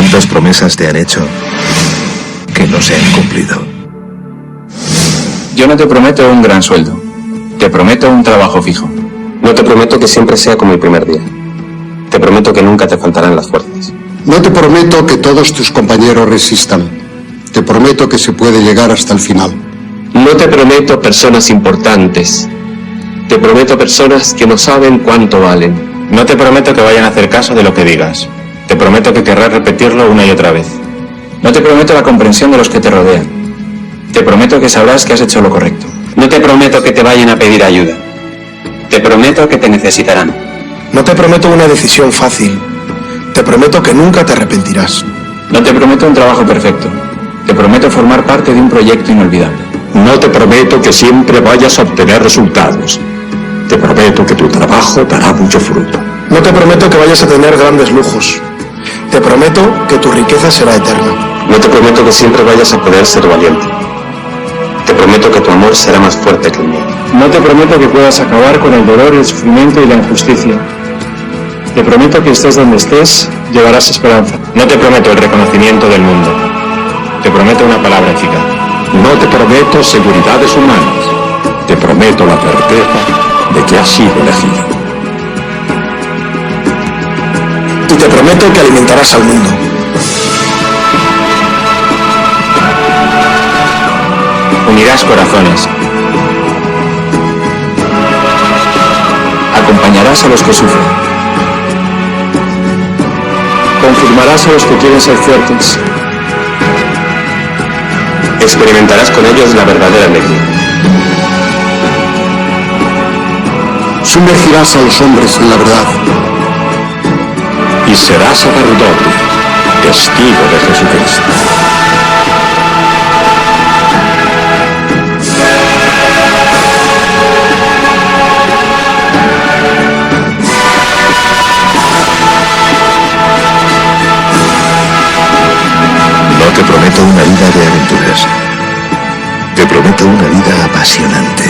¿Cuántas promesas te han hecho que no se han cumplido? Yo no te prometo un gran sueldo. Te prometo un trabajo fijo. No te prometo que siempre sea como el primer día. Te prometo que nunca te faltarán las fuerzas. No te prometo que todos tus compañeros resistan. Te prometo que se puede llegar hasta el final. No te prometo personas importantes. Te prometo personas que no saben cuánto valen. No te prometo que vayan a hacer caso de lo que digas. Te prometo que querrás repetirlo una y otra vez. No te prometo la comprensión de los que te rodean. Te prometo que sabrás que has hecho lo correcto. No te prometo que te vayan a pedir ayuda. Te prometo que te necesitarán. No te prometo una decisión fácil. Te prometo que nunca te arrepentirás. No te prometo un trabajo perfecto. Te prometo formar parte de un proyecto inolvidable. No te prometo que siempre vayas a obtener resultados. Te prometo que tu trabajo dará mucho fruto. No te prometo que vayas a tener grandes lujos. Te prometo que tu riqueza será eterna. No te prometo que siempre vayas a poder ser valiente. Te prometo que tu amor será más fuerte que el mío. No te prometo que puedas acabar con el dolor, el sufrimiento y la injusticia. Te prometo que estés donde estés, llevarás esperanza. No te prometo el reconocimiento del mundo. Te prometo una palabra eficaz. No te prometo seguridades humanas. Te prometo la certeza de que has sido elegido. Y te prometo que alimentarás al mundo. Unirás corazones. Acompañarás a los que sufren. Confirmarás a los que quieren ser fuertes. Experimentarás con ellos la verdadera alegría. Sumergirás a los hombres en la verdad. Y serás sacerdote, testigo de Jesucristo. No te prometo una vida de aventuras. Te prometo una vida apasionante.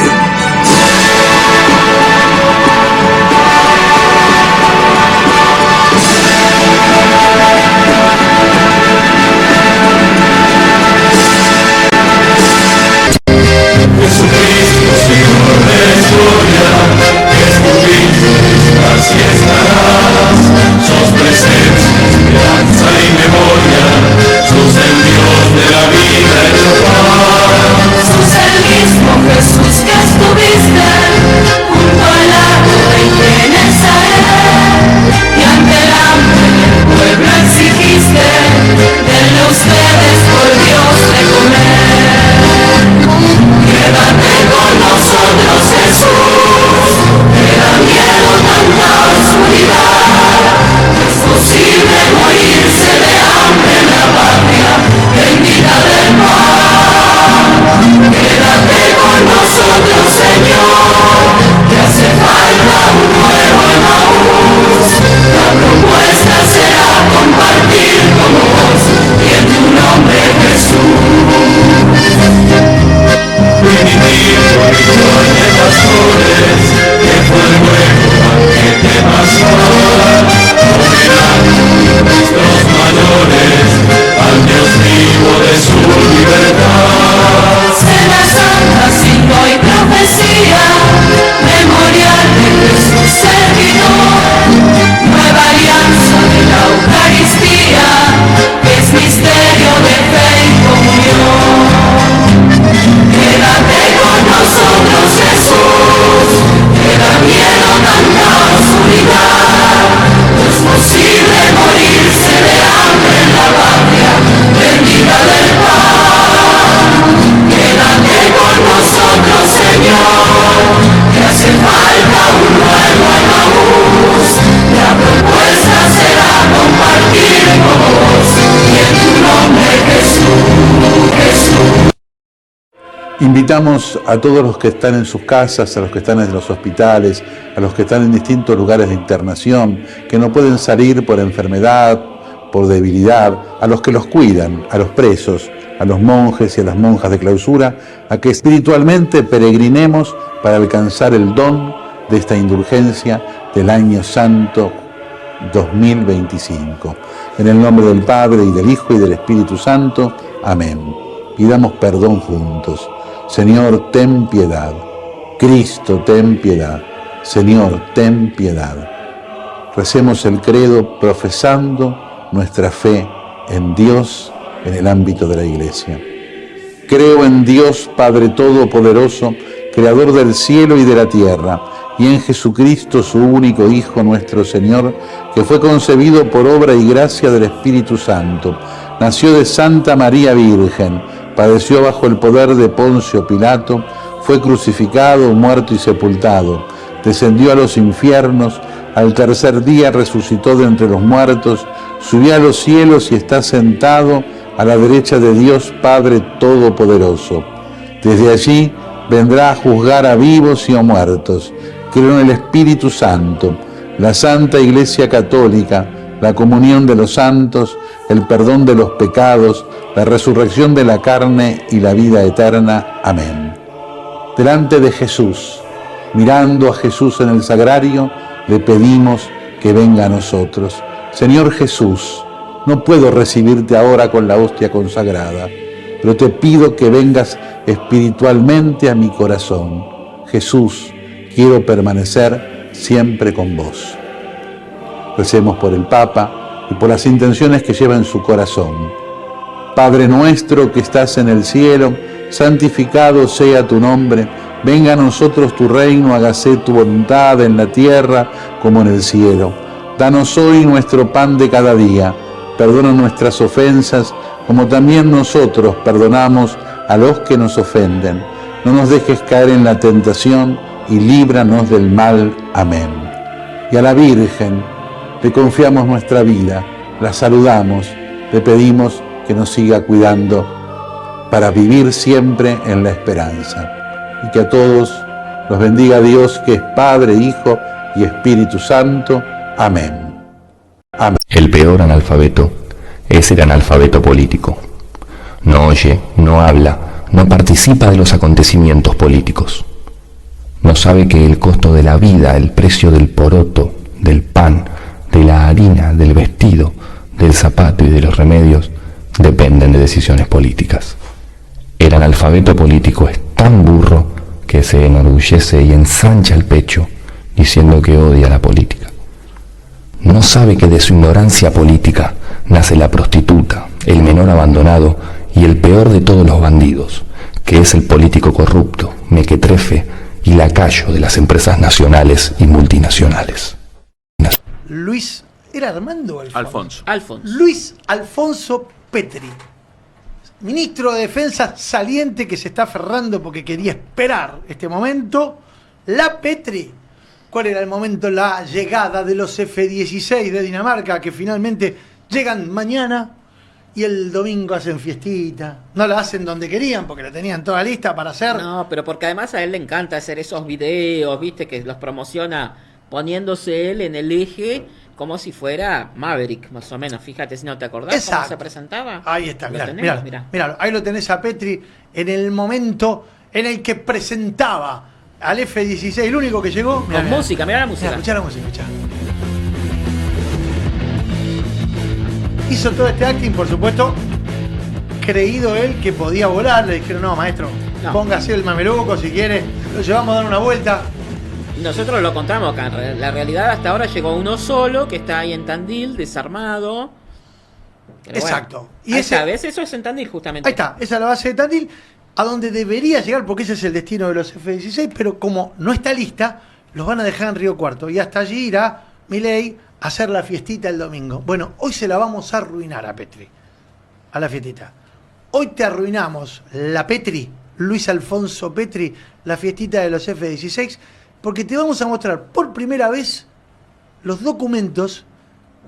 Invitamos a todos los que están en sus casas, a los que están en los hospitales, a los que están en distintos lugares de internación, que no pueden salir por enfermedad, por debilidad, a los que los cuidan, a los presos, a los monjes y a las monjas de clausura, a que espiritualmente peregrinemos para alcanzar el don de esta indulgencia del año santo 2025. En el nombre del Padre, y del Hijo, y del Espíritu Santo. Amén. Pidamos perdón juntos. Señor, ten piedad. Cristo, ten piedad. Señor, ten piedad. Recemos el credo profesando nuestra fe en Dios en el ámbito de la Iglesia. Creo en Dios Padre Todopoderoso, Creador del cielo y de la tierra, y en Jesucristo, su único Hijo, nuestro Señor, que fue concebido por obra y gracia del Espíritu Santo. Nació de Santa María Virgen, padeció bajo el poder de Poncio Pilato, fue crucificado, muerto y sepultado, descendió a los infiernos, al tercer día resucitó de entre los muertos, subió a los cielos y está sentado a la derecha de Dios Padre Todopoderoso. Desde allí vendrá a juzgar a vivos y a muertos. Creo en el Espíritu Santo, la Santa Iglesia Católica, la comunión de los santos, el perdón de los pecados, la resurrección de la carne y la vida eterna. Amén. Delante de Jesús, mirando a Jesús en el sagrario, le pedimos que venga a nosotros. Señor Jesús, no puedo recibirte ahora con la hostia consagrada, pero te pido que vengas espiritualmente a mi corazón. Jesús, quiero permanecer siempre con vos. Recemos por el Papa y por las intenciones que lleva en su corazón. Padre nuestro que estás en el cielo, santificado sea tu nombre. Venga a nosotros tu reino, hágase tu voluntad en la tierra como en el cielo. Danos hoy nuestro pan de cada día. Perdona nuestras ofensas, como también nosotros perdonamos a los que nos ofenden. No nos dejes caer en la tentación y líbranos del mal. Amén. Y a la Virgen le confiamos nuestra vida, la saludamos, le pedimos que nos siga cuidando para vivir siempre en la esperanza. Y que a todos los bendiga Dios, que es Padre, Hijo y Espíritu Santo. Amén. Amén. El peor analfabeto es el analfabeto político. No oye, no habla, no participa de los acontecimientos políticos. No sabe que el costo de la vida, el precio del poroto, del pan, de la harina, del vestido, del zapato y de los remedios dependen de decisiones políticas. El analfabeto político es tan burro que se enorgullece y ensancha el pecho diciendo que odia la política. No sabe que de su ignorancia política nace la prostituta, el menor abandonado y el peor de todos los bandidos, que es el político corrupto, mequetrefe y lacayo de las empresas nacionales y multinacionales. Luis, ¿era Armando o Alfonso? Luis Alfonso Petri, ministro de Defensa saliente, que se está aferrando porque quería esperar este momento. La Petri, ¿cuál era el momento? La llegada de los F-16 de Dinamarca, que finalmente llegan mañana y el domingo hacen fiestita. No la hacen donde querían porque la tenían toda lista para hacer. No, pero porque además a él le encanta hacer esos videos, viste, que los promociona poniéndose él en el eje como si fuera Maverick, más o menos. Fíjate, si no te acordás. Exacto. Cómo se presentaba. Ahí está, mirá. Ahí lo tenés a Petri en el momento en el que presentaba al F-16, el único que llegó. Con música, mirá la música. Escuchá la música, escuchá. Hizo todo este acting, por supuesto, creído él que podía volar. Le dijeron, no, maestro, póngase el mameluco si quiere, lo llevamos a dar una vuelta. Nosotros lo contamos acá. La realidad, hasta ahora llegó uno solo, que está ahí en Tandil, desarmado. Pero exacto. Bueno, Y esa vez eso es en Tandil, justamente. Ahí está, esa es la base de Tandil, a donde debería llegar, porque ese es el destino de los F-16, pero como no está lista, los van a dejar en Río Cuarto. Y hasta allí irá Milei a hacer la fiestita el domingo. Bueno, hoy se la vamos a arruinar a Petri, a la fiestita. Hoy te arruinamos la Petri, Luis Alfonso Petri, la fiestita de los F-16, porque te vamos a mostrar por primera vez los documentos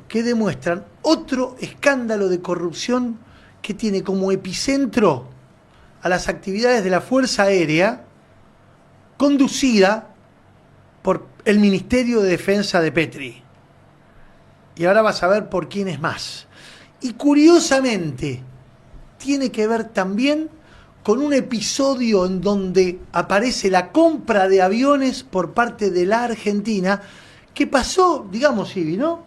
que demuestran otro escándalo de corrupción que tiene como epicentro a las actividades de la Fuerza Aérea, conducida por el Ministerio de Defensa de Petri. Y ahora vas a ver por quién es más. Y curiosamente, tiene que ver también con un episodio en donde aparece la compra de aviones por parte de la Argentina, que pasó, digamos, Ibi, ¿no?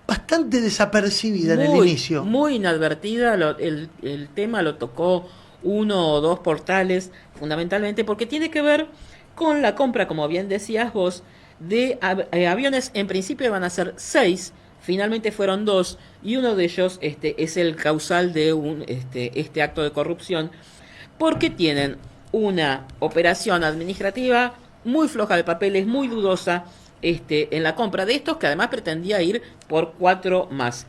bastante desapercibida en el inicio. Muy inadvertida. El tema lo tocó uno o dos portales, fundamentalmente porque tiene que ver con la compra, como bien decías vos, de aviones. En principio van a ser 6, finalmente fueron 2, y uno de ellos es el causal de este acto de corrupción, porque tienen una operación administrativa muy floja de papeles, muy dudosa en la compra de estos, que además pretendía ir por 4 más.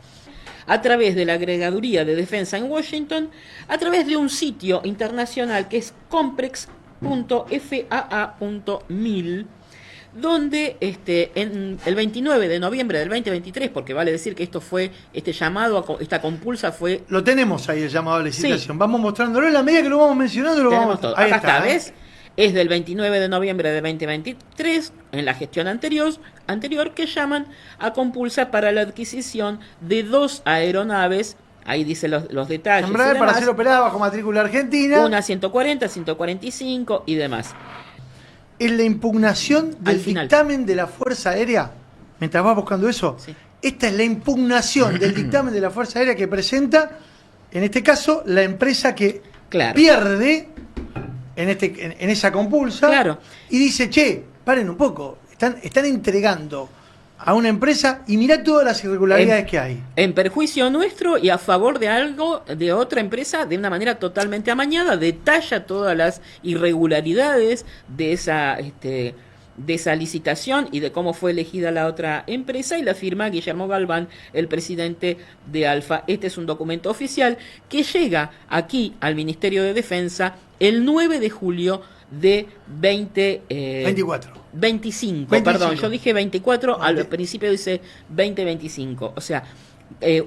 A través de la Agregaduría de Defensa en Washington, a través de un sitio internacional que es comprex.faa.mil, donde en el 29 de noviembre del 2023, porque vale decir que esto fue, este llamado, esta compulsa fue... Lo tenemos ahí, el llamado a licitación. Sí. Vamos mostrándolo en la medida que lo vamos mencionando, lo vamos todo. Ahí está, ¿ves? Es del 29 de noviembre de 2023, en la gestión anterior, que llaman a compulsa para la adquisición de 2 aeronaves. Ahí dice los detalles. Embraer para ser operada bajo matrícula argentina. Una 140, 145 y demás. En la impugnación del dictamen de la Fuerza Aérea, mientras vas buscando eso, sí. Esta es la impugnación del dictamen de la Fuerza Aérea que presenta, en este caso, la empresa que pierde en esa compulsa, y dice, che, paren un poco, están entregando a una empresa y mirá todas las irregularidades que hay. En perjuicio nuestro y a favor de otra empresa, de una manera totalmente amañada, detalla todas las irregularidades de esa licitación y de cómo fue elegida la otra empresa, y la firma Guillermo Galván, el presidente de ALFA. Este es un documento oficial que llega aquí al Ministerio de Defensa el 9 de julio de 25, perdón, yo dije 24, al principio dice 2025, o sea,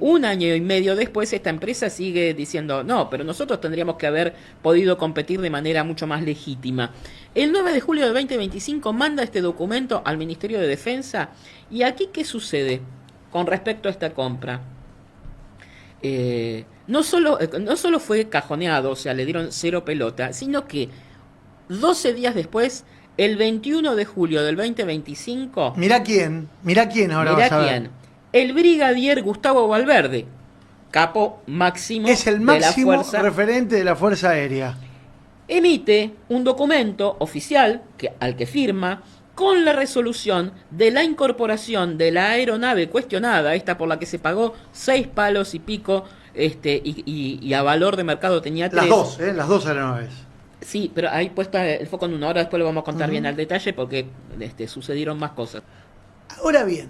un año y medio después esta empresa sigue diciendo, no, pero nosotros tendríamos que haber podido competir de manera mucho más legítima. El 9 de julio de 2025 manda este documento al Ministerio de Defensa, y aquí ¿qué sucede con respecto a esta compra? No solo fue cajoneado, o sea, le dieron 0 pelota, sino que 12 días después, el 21 de julio del 2025... Mirá quién ahora vas a ver. El brigadier Gustavo Valverde, capo máximo de la fuerza... Es el máximo referente de la Fuerza Aérea. Emite un documento oficial al que firma con la resolución de la incorporación de la aeronave cuestionada, esta por la que se pagó 6 palos y pico, y a valor de mercado tenía 3. Las dos aeronaves. Sí, pero ahí puesta el foco en una hora, después lo vamos a contar bien al detalle porque sucedieron más cosas. Ahora bien,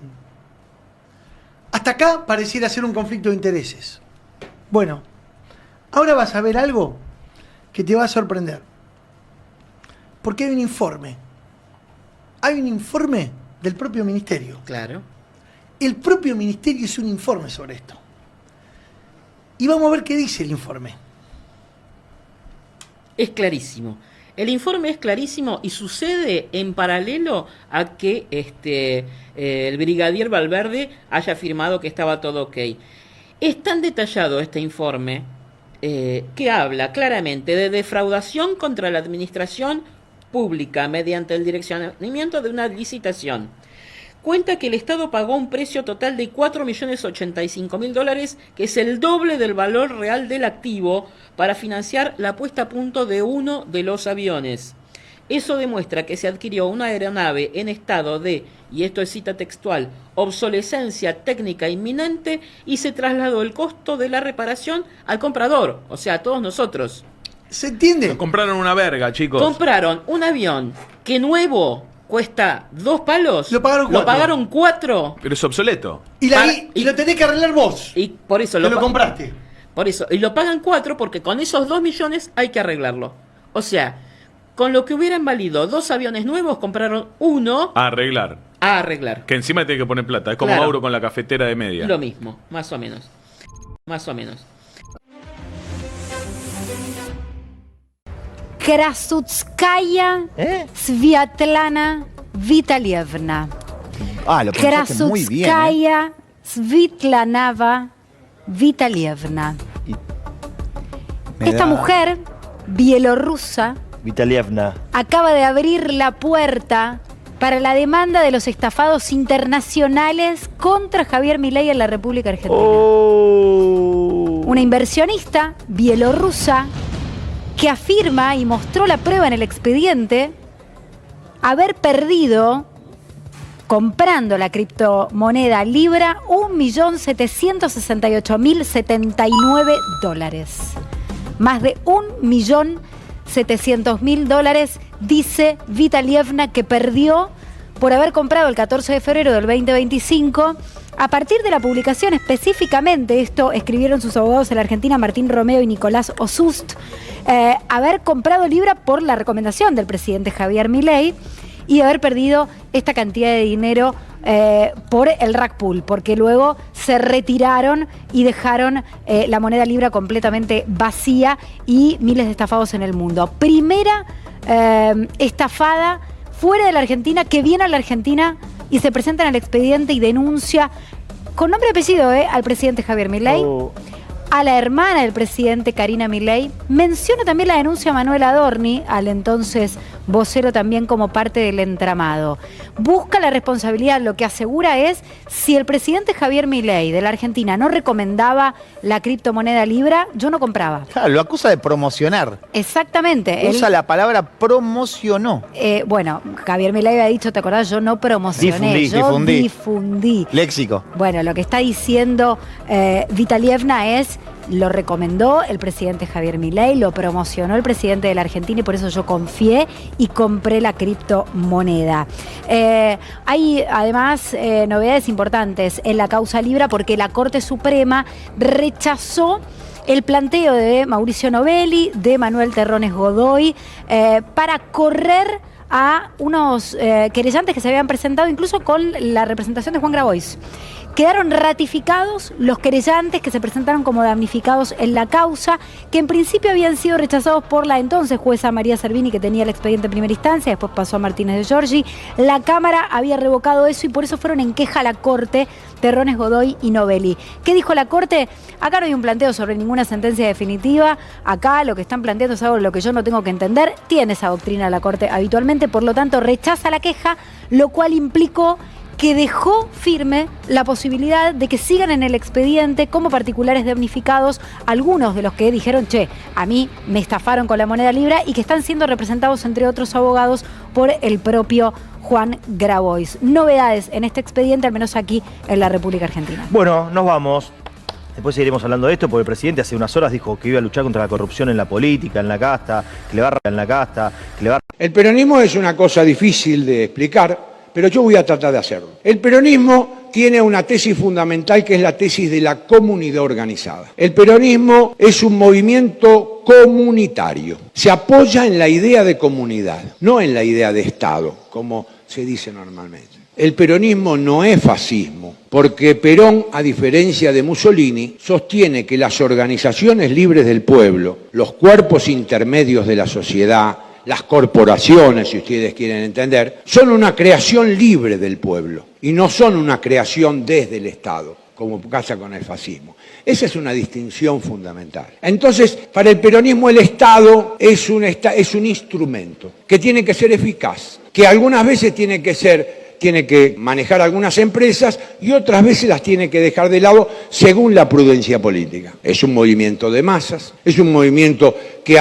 hasta acá pareciera ser un conflicto de intereses. Bueno, ahora vas a ver algo que te va a sorprender. Porque hay un informe. Hay un informe del propio ministerio. Claro. El propio ministerio hizo un informe sobre esto. Y vamos a ver qué dice el informe. Es clarísimo. El informe es clarísimo y sucede en paralelo a que el brigadier Valverde haya afirmado que estaba todo ok. Es tan detallado este informe que habla claramente de defraudación contra la administración pública mediante el direccionamiento de una licitación. Cuenta que el Estado pagó un precio total de $4.085.000, que es el doble del valor real del activo, para financiar la puesta a punto de uno de los aviones. Eso demuestra que se adquirió una aeronave en estado de, y esto es cita textual, obsolescencia técnica inminente, y se trasladó el costo de la reparación al comprador, o sea, a todos nosotros. ¿Se entiende? Nos compraron una verga, chicos. Compraron un avión que nuevo cuesta 2 palos. Lo pagaron 4. Pero es obsoleto. Y lo tenés que arreglar vos. Y por eso lo compraste. Por eso. Y lo pagan 4 porque con esos 2 millones hay que arreglarlo. O sea, con lo que hubieran valido 2 aviones nuevos, compraron uno. A arreglar. Que encima tiene que poner plata. Es como Mauro con la cafetera de media. Lo mismo, más o menos. Krasutskaya Sviatlana Vitalievna. Lo pronunciaste muy bien. Krasutskaya Svitlanava Vitalievna. Esta mujer bielorrusa Vitalievna acaba de abrir la puerta para la demanda de los estafados internacionales contra Javier Milei en la República Argentina. Una inversionista bielorrusa que afirma y mostró la prueba en el expediente haber perdido, comprando la criptomoneda Libra, $1.768.079. Más de $1.700.000, dice Vitalievna, que perdió por haber comprado el 14 de febrero del 2025. A partir de la publicación, específicamente, esto escribieron sus abogados en la Argentina, Martín Romeo y Nicolás Osust, haber comprado Libra por la recomendación del presidente Javier Milei y haber perdido esta cantidad de dinero por el rack pool, porque luego se retiraron y dejaron la moneda Libra completamente vacía y miles de estafados en el mundo. Primera estafada fuera de la Argentina que viene a la Argentina y se presenta en el expediente y denuncia con nombre y apellido al presidente Javier Milei, a la hermana del presidente Karina Milei. Menciona también la denuncia a Manuel Adorni, al entonces vocero, también como parte del entramado. Busca la responsabilidad, lo que asegura es, si el presidente Javier Milei de la Argentina no recomendaba la criptomoneda Libra, yo no compraba. Claro, lo acusa de promocionar. Exactamente. Usa la palabra promocionó. Bueno, Javier Milei había dicho, ¿te acordás? Yo no promocioné, difundí. Léxico. Bueno, lo que está diciendo Vitalievna es, lo recomendó el presidente Javier Milei, lo promocionó el presidente de la Argentina y por eso yo confié y compré la criptomoneda. Hay además novedades importantes en la causa Libra, porque la Corte Suprema rechazó el planteo de Mauricio Novelli, de Manuel Terrones Godoy, para correr a unos querellantes que se habían presentado incluso con la representación de Juan Grabois. Quedaron ratificados los querellantes que se presentaron como damnificados en la causa, que en principio habían sido rechazados por la entonces jueza María Servini, que tenía el expediente en primera instancia, después pasó a Martínez de Giorgi. La Cámara había revocado eso y por eso fueron en queja a la Corte Terrones Godoy y Novelli. ¿Qué dijo la Corte? Acá no hay un planteo sobre ninguna sentencia definitiva, acá lo que están planteando es algo lo que yo no tengo que entender, tiene esa doctrina la Corte habitualmente, por lo tanto rechaza la queja, lo cual implicó que dejó firme la posibilidad de que sigan en el expediente como particulares damnificados algunos de los que dijeron, che, a mí me estafaron con la moneda Libra, y que están siendo representados, entre otros abogados, por el propio Juan Grabois. Novedades en este expediente, al menos aquí en la República Argentina. Bueno, nos vamos. Después seguiremos hablando de esto, porque el presidente hace unas horas dijo que iba a luchar contra la corrupción en la política, en la casta, que le va a en la casta, que le va a... El peronismo es una cosa difícil de explicar, pero yo voy a tratar de hacerlo. El peronismo tiene una tesis fundamental, que es la tesis de la comunidad organizada. El peronismo es un movimiento comunitario. Se apoya en la idea de comunidad, no en la idea de Estado, como se dice normalmente. El peronismo no es fascismo, porque Perón, a diferencia de Mussolini, sostiene que las organizaciones libres del pueblo, los cuerpos intermedios de la sociedad, las corporaciones, si ustedes quieren entender, son una creación libre del pueblo y no son una creación desde el Estado, como pasa con el fascismo. Esa es una distinción fundamental. Entonces, para el peronismo el Estado es un instrumento que tiene que ser eficaz, que algunas veces tiene que manejar algunas empresas y otras veces las tiene que dejar de lado según la prudencia política. Es un movimiento de masas, es un movimiento que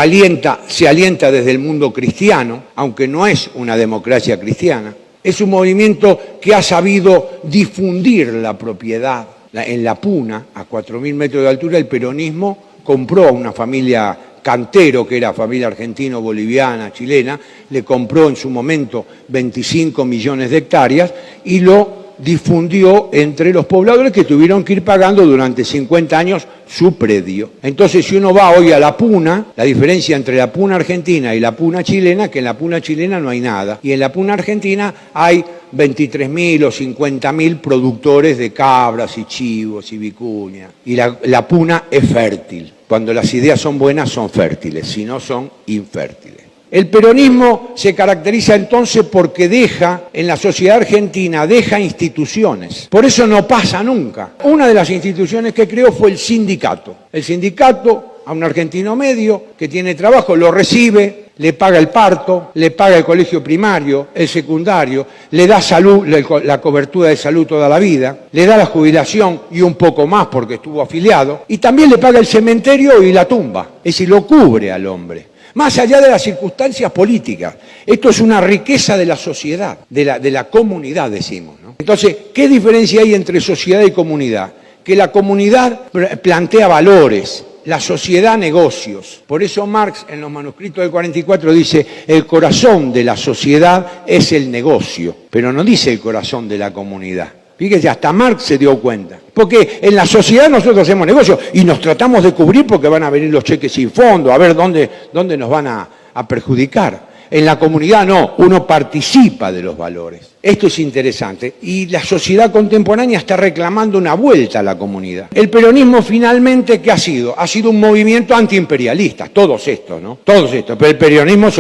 se alienta desde el mundo cristiano, aunque no es una democracia cristiana. Es un movimiento que ha sabido difundir la propiedad. En La Puna, a 4.000 metros de altura, el peronismo compró a una familia Cantero, que era familia argentino-boliviana, chilena, le compró en su momento 25 millones de hectáreas y lo difundió entre los pobladores, que tuvieron que ir pagando durante 50 años su predio. Entonces, si uno va hoy a La Puna, la diferencia entre La Puna argentina y La Puna chilena, que en La Puna chilena no hay nada, y en La Puna argentina hay 23.000 o 50.000 productores de cabras y chivos y vicuña. Y la Puna es fértil. Cuando las ideas son buenas son fértiles, si no son infértiles. El peronismo se caracteriza entonces porque deja, en la sociedad argentina, deja instituciones. Por eso no pasa nunca. Una de las instituciones que creó fue el sindicato. El sindicato, a un argentino medio que tiene trabajo, lo recibe, le paga el parto, le paga el colegio primario, el secundario, le da salud, la cobertura de salud toda la vida, le da la jubilación y un poco más porque estuvo afiliado, y también le paga el cementerio y la tumba, es decir, lo cubre al hombre. Más allá de las circunstancias políticas, esto es una riqueza de la sociedad, de la comunidad, decimos, ¿no? Entonces, ¿qué diferencia hay entre sociedad y comunidad? Que la comunidad plantea valores, la sociedad negocios. Por eso Marx en los manuscritos del 44 dice, el corazón de la sociedad es el negocio, pero no dice el corazón de la comunidad. Fíjese, hasta Marx se dio cuenta. Porque en la sociedad nosotros hacemos negocios y nos tratamos de cubrir porque van a venir los cheques sin fondo, a ver dónde nos van a perjudicar. En la comunidad no, uno participa de los valores. Esto es interesante y la sociedad contemporánea está reclamando una vuelta a la comunidad. El peronismo finalmente, ¿qué ha sido? Ha sido un movimiento antiimperialista, todos estos, ¿no? Todos estos, pero el peronismo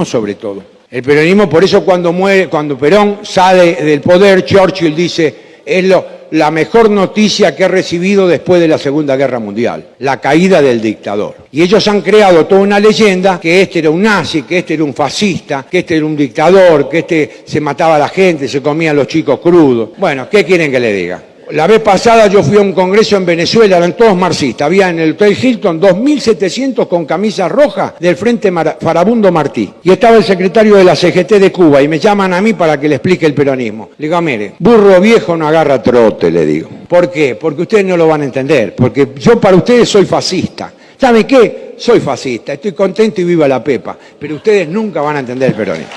sobre todo. El peronismo, por eso cuando Perón sale del poder, Churchill dice, es la mejor noticia que he recibido después de la Segunda Guerra Mundial, la caída del dictador. Y ellos han creado toda una leyenda que este era un nazi, que este era un fascista, que este era un dictador, que este se mataba a la gente, se comía a los chicos crudos. Bueno, ¿qué quieren que le diga? La vez pasada yo fui a un congreso en Venezuela, eran todos marxistas. Había en el Hotel Hilton 2.700 con camisas rojas del Frente Farabundo Martí. Y estaba el secretario de la CGT de Cuba y me llaman a mí para que le explique el peronismo. Le digo, mire, burro viejo no agarra trote, le digo. ¿Por qué? Porque ustedes no lo van a entender. Porque yo para ustedes soy fascista. ¿Sabe qué? Soy fascista, estoy contento y viva la pepa. Pero ustedes nunca van a entender el peronismo.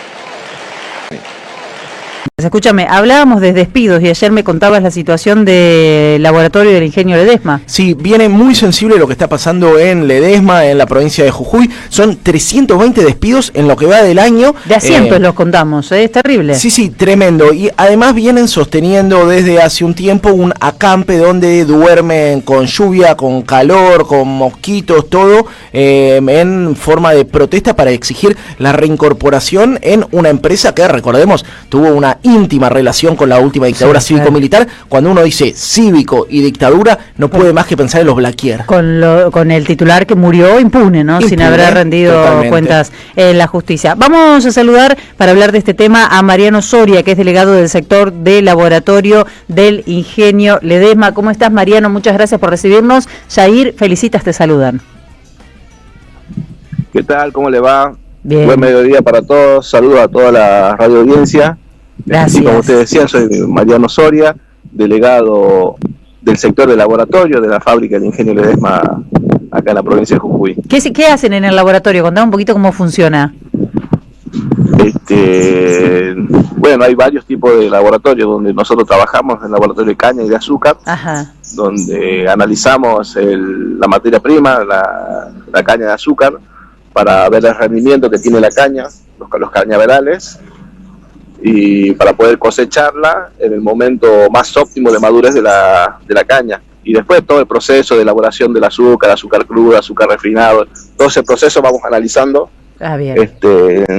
Escúchame, hablábamos de despidos y ayer me contabas la situación del laboratorio del Ingenio Ledesma. Sí, viene muy sensible lo que está pasando en Ledesma, en la provincia de Jujuy. Son 320 despidos en lo que va del año. De a cientos los contamos, es terrible. Sí, tremendo. Y además vienen sosteniendo desde hace un tiempo un acampe donde duermen con lluvia, con calor, con mosquitos, todo en forma de protesta para exigir la reincorporación en una empresa que, recordemos, tuvo una íntima relación con la última dictadura cívico-militar. Cuando uno dice cívico y dictadura, no puede más que pensar en los Blaquier. Con el titular que murió impune, ¿no? Sin haber rendido cuentas en la justicia. Vamos a saludar para hablar de este tema a Mariano Soria, que es delegado del sector de laboratorio del Ingenio Ledesma. ¿Cómo estás, Mariano? Muchas gracias por recibirnos. Yair, felicitas, te saludan. ¿Qué tal? ¿Cómo le va? Bien. Buen mediodía para todos. Saludos a toda la radio audiencia. Gracias. Y como ustedes decían, soy Mariano Soria, delegado del sector de laboratorio de la fábrica del Ingenio Ledesma acá en la provincia de Jujuy. ¿Qué hacen en el laboratorio? Contame un poquito cómo funciona. Bueno, hay varios tipos de laboratorios donde nosotros trabajamos, en el laboratorio de caña y de azúcar. Ajá. Donde analizamos la materia prima, la caña de azúcar, para ver el rendimiento que tiene la caña, los cañaverales, y para poder cosecharla en el momento más óptimo de madurez de la caña. Y después todo el proceso de elaboración del azúcar, azúcar crudo, azúcar refinado, todo ese proceso vamos analizando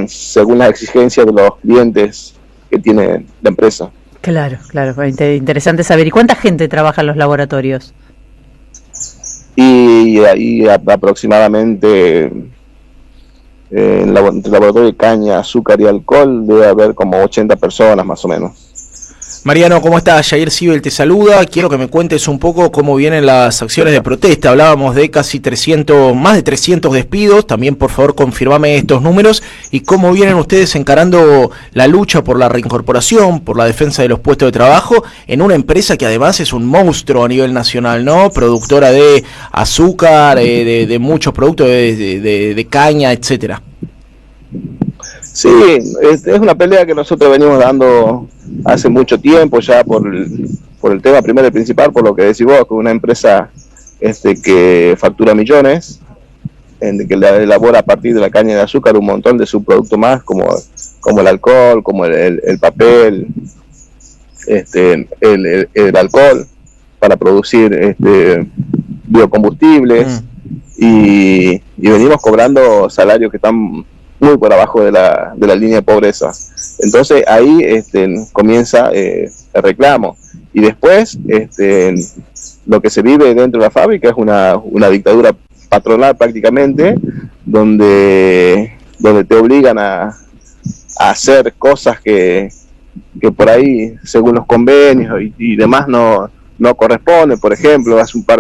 según las exigencias de los clientes que tiene la empresa. Claro, interesante saber. ¿Y cuánta gente trabaja en los laboratorios? Y ahí aproximadamente entre el laboratorio de caña, azúcar y alcohol debe haber como 80 personas más o menos. Mariano, ¿cómo estás? Yair Sibel te saluda. Quiero que me cuentes un poco cómo vienen las acciones de protesta. Hablábamos de más de 300 despidos. También, por favor, confirmame estos números y cómo vienen ustedes encarando la lucha por la reincorporación, por la defensa de los puestos de trabajo en una empresa que además es un monstruo a nivel nacional, ¿no? Productora de azúcar, de muchos productos, de caña, etcétera. Sí, es una pelea que nosotros venimos dando hace mucho tiempo ya por el tema primero y principal, por lo que decís vos, que es una empresa que factura millones, que elabora a partir de la caña de azúcar un montón de subproductos más, como el alcohol, como el papel, el alcohol para producir biocombustibles, y venimos cobrando salarios que están muy por abajo de la línea de pobreza. Entonces ahí comienza el reclamo. Y después lo que se vive dentro de la fábrica es una dictadura patronal prácticamente, donde donde te obligan a hacer cosas que por ahí, según los convenios y demás, no corresponde. Por ejemplo, hace 2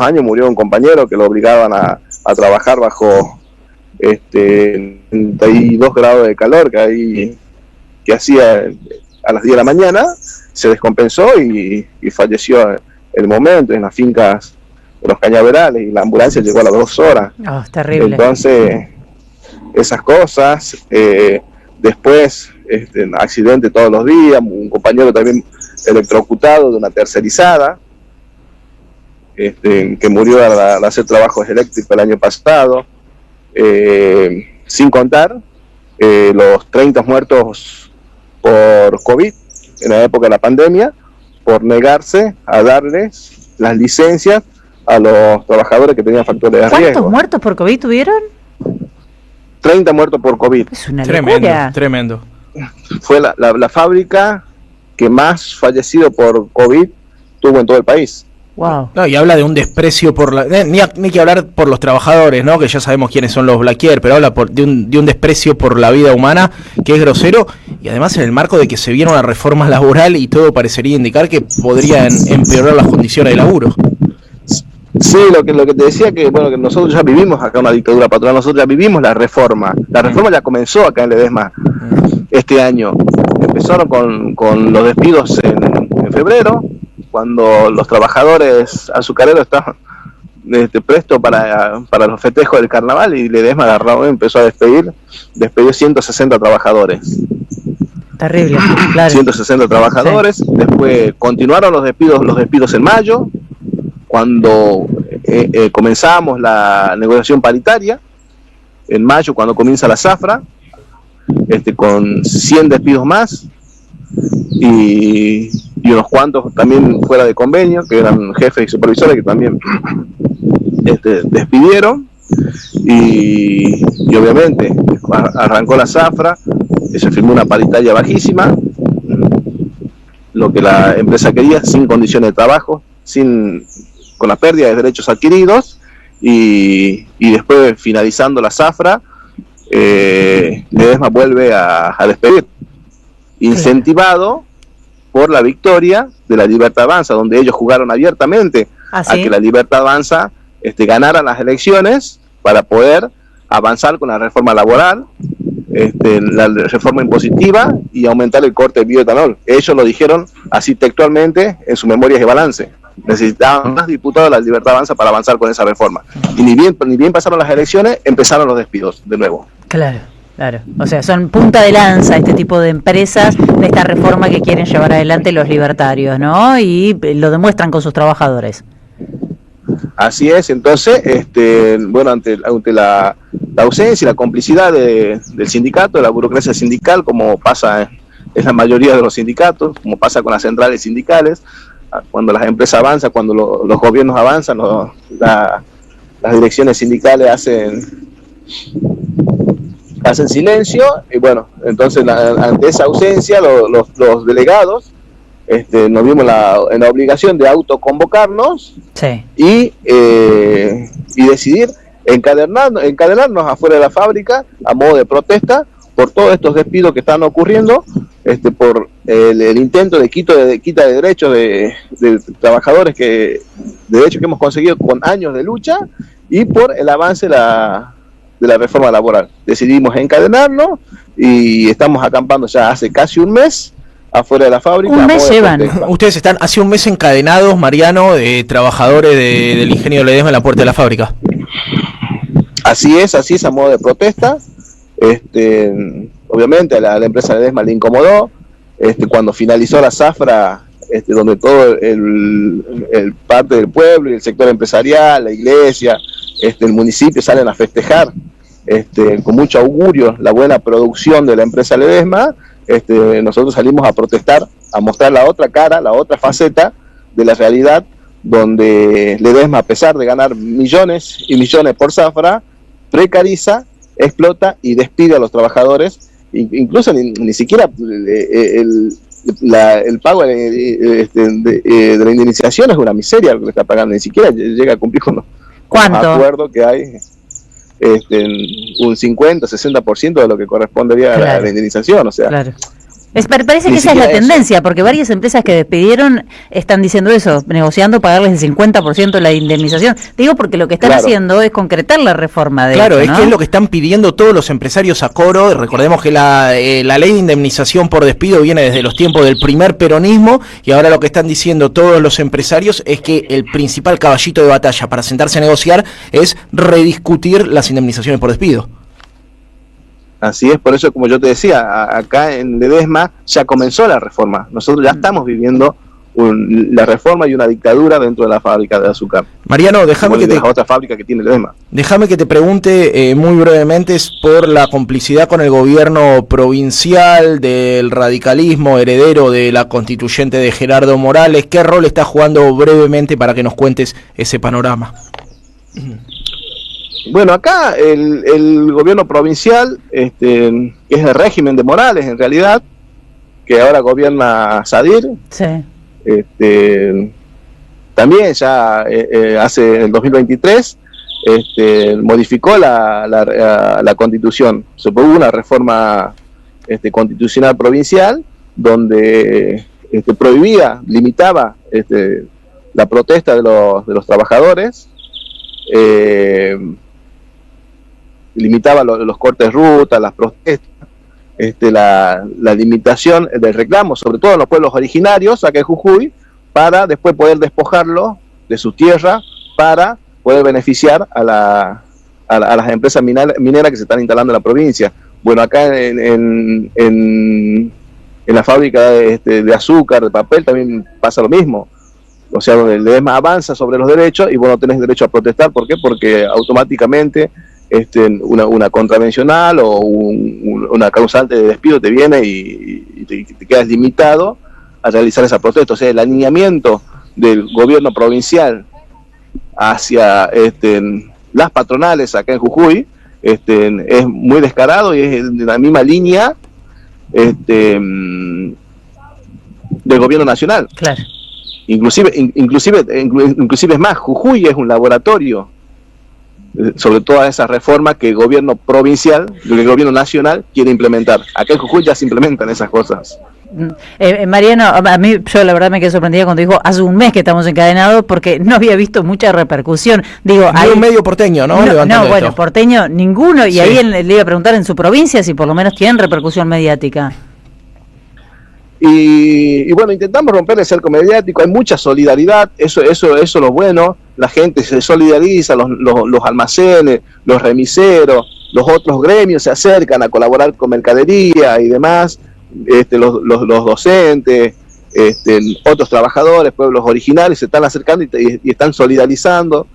años murió un compañero que lo obligaban a trabajar bajo 32 grados de calor que hacía a las 10 de la mañana, se descompensó y falleció en el momento en las fincas de los cañaverales, y la ambulancia llegó a las 2 horas. Oh, es terrible. Entonces, esas cosas, después accidente todos los días, un compañero también electrocutado de una tercerizada, que murió al hacer trabajos eléctricos el año pasado, sin contar los 30 muertos por COVID en la época de la pandemia, por negarse a darles las licencias a los trabajadores que tenían factores de riesgo. ¿Cuántos muertos por COVID tuvieron? 30 muertos por COVID. Es una locura. Tremendo. Fue la fábrica que más fallecido por COVID tuvo en todo el país. Wow. No, y habla de un desprecio por ni que hablar por los trabajadores, ¿no? Que ya sabemos quiénes son los Blaquier, pero habla de un desprecio por la vida humana que es grosero, y además en el marco de que se viene una reforma laboral y todo parecería indicar que podrían empeorar las condiciones de laburo. Sí, lo que te decía, que nosotros ya vivimos acá una dictadura patronal, nosotros ya vivimos la reforma. La reforma ya comenzó acá en Ledesma este año. Empezaron con los despidos en febrero, cuando los trabajadores azucareros estaban prestos para los festejos del carnaval, y Ledesma agarró y empezó a despedir 160 trabajadores. Terrible, claro. 160 trabajadores, sí. Después continuaron los despidos en mayo, cuando comenzamos la negociación paritaria, en mayo, cuando comienza la zafra, con 100 despidos más, y unos cuantos también fuera de convenio, que eran jefes y supervisores, que también despidieron, y obviamente arrancó la zafra, se firmó una paritaria bajísima, lo que la empresa quería, sin condiciones de trabajo, con la pérdida de derechos adquiridos, y después, finalizando la zafra, Ledesma vuelve a despedir, incentivado por la victoria de la Libertad Avanza, donde ellos jugaron abiertamente a que la Libertad Avanza ganara las elecciones para poder avanzar con la reforma laboral, la reforma impositiva y aumentar el corte de bioetanol. Ellos lo dijeron así textualmente en sus memorias de balance. Necesitaban más diputados de la Libertad Avanza para avanzar con esa reforma. Y ni bien pasaron las elecciones, empezaron los despidos de nuevo. Claro. O sea, son punta de lanza este tipo de empresas de esta reforma que quieren llevar adelante los libertarios, ¿no? Y lo demuestran con sus trabajadores. Así es. Entonces, ante la ausencia y la complicidad del sindicato, de la burocracia sindical, como pasa en la mayoría de los sindicatos, como pasa con las centrales sindicales, cuando las empresas avanzan, cuando los gobiernos avanzan, las direcciones sindicales hacen silencio, y entonces ante esa ausencia los delegados nos vimos en la obligación de autoconvocarnos, sí, y decidir encadenarnos afuera de la fábrica a modo de protesta por todos estos despidos que están ocurriendo, por el intento de quita de derechos de trabajadores, derechos que hemos conseguido con años de lucha, y por el avance de la reforma laboral. Decidimos encadenarnos y estamos acampando ya hace casi un mes afuera de la fábrica. Un mes llevan. Ustedes están hace un mes encadenados, Mariano, trabajadores del ingenio Ledesma en la puerta de la fábrica. Así es, a modo de protesta. Obviamente a la empresa Ledesma le incomodó, cuando finalizó la zafra, donde todo el parte del pueblo y el sector empresarial, la iglesia, el municipio salen a festejar con mucho augurio la buena producción de la empresa Ledesma. Nosotros salimos a protestar, a mostrar la otra cara, la otra faceta de la realidad, donde Ledesma, a pesar de ganar millones y millones por zafra, precariza, explota y despide a los trabajadores. Incluso ni siquiera el pago de la indemnización es una miseria lo que le está pagando, ni siquiera llega a cumplir con los acuerdos que hay. un 50, 60% de lo que correspondería a la indemnización, o sea. Claro. Parece que esa es la tendencia, porque varias empresas que despidieron están diciendo eso, negociando pagarles el 50% de la indemnización. Digo porque lo que están haciendo es concretar la reforma de Claro, eso, ¿no? Es que es lo que están pidiendo todos los empresarios a coro. Recordemos que la ley de indemnización por despido viene desde los tiempos del primer peronismo, y ahora lo que están diciendo todos los empresarios es que el principal caballito de batalla para sentarse a negociar es rediscutir las indemnizaciones por despido. Así es, por eso, como yo te decía, acá en Ledesma ya comenzó la reforma. Nosotros ya estamos viviendo la reforma y una dictadura dentro de la fábrica de azúcar. Mariano, déjame que las otras fábricas que tiene Ledesma. Déjame que te pregunte muy brevemente por la complicidad con el gobierno provincial del radicalismo heredero de la constituyente de Gerardo Morales. ¿Qué rol está jugando brevemente para que nos cuentes ese panorama? Bueno, acá el gobierno provincial, que es el régimen de Morales en realidad, que ahora gobierna Sadir, también ya hace el 2023 modificó la constitución. Hubo una reforma constitucional provincial donde prohibía, limitaba la protesta de los trabajadores, limitaba los cortes de ruta, las protestas, la limitación del reclamo, sobre todo en los pueblos originarios, acá en Jujuy, para después poder despojarlo de su tierra, para poder beneficiar a las empresas mineras que se están instalando en la provincia. Bueno, acá en la fábrica de azúcar, de papel, también pasa lo mismo. O sea, donde Ledesma avanza sobre los derechos y vos no tenés derecho a protestar. ¿Por qué? Porque automáticamente una contravencional o una causante de despido te viene y te quedas limitado a realizar esa protesta. O sea, el alineamiento del gobierno provincial hacia las patronales acá en Jujuy es muy descarado y es de la misma línea del gobierno nacional. Claro. Inclusive es más, Jujuy es un laboratorio sobre todas esas reformas que el gobierno provincial, el gobierno nacional quiere implementar. Acá en Jujuy ya se implementan esas cosas. Mariano, a mí yo la verdad me quedé sorprendida cuando dijo hace un mes que estamos encadenados porque no había visto mucha repercusión. Digo, hay un medio porteño, ¿no? No, bueno, porteño ninguno, y ahí le iba a preguntar en su provincia si por lo menos tienen repercusión mediática. Y bueno, intentamos romper el cerco mediático, hay mucha solidaridad, eso es lo bueno, la gente se solidariza, los almacenes, los remiseros, los otros gremios se acercan a colaborar con mercadería y demás, los docentes, otros trabajadores, pueblos originarios se están acercando y están solidarizando,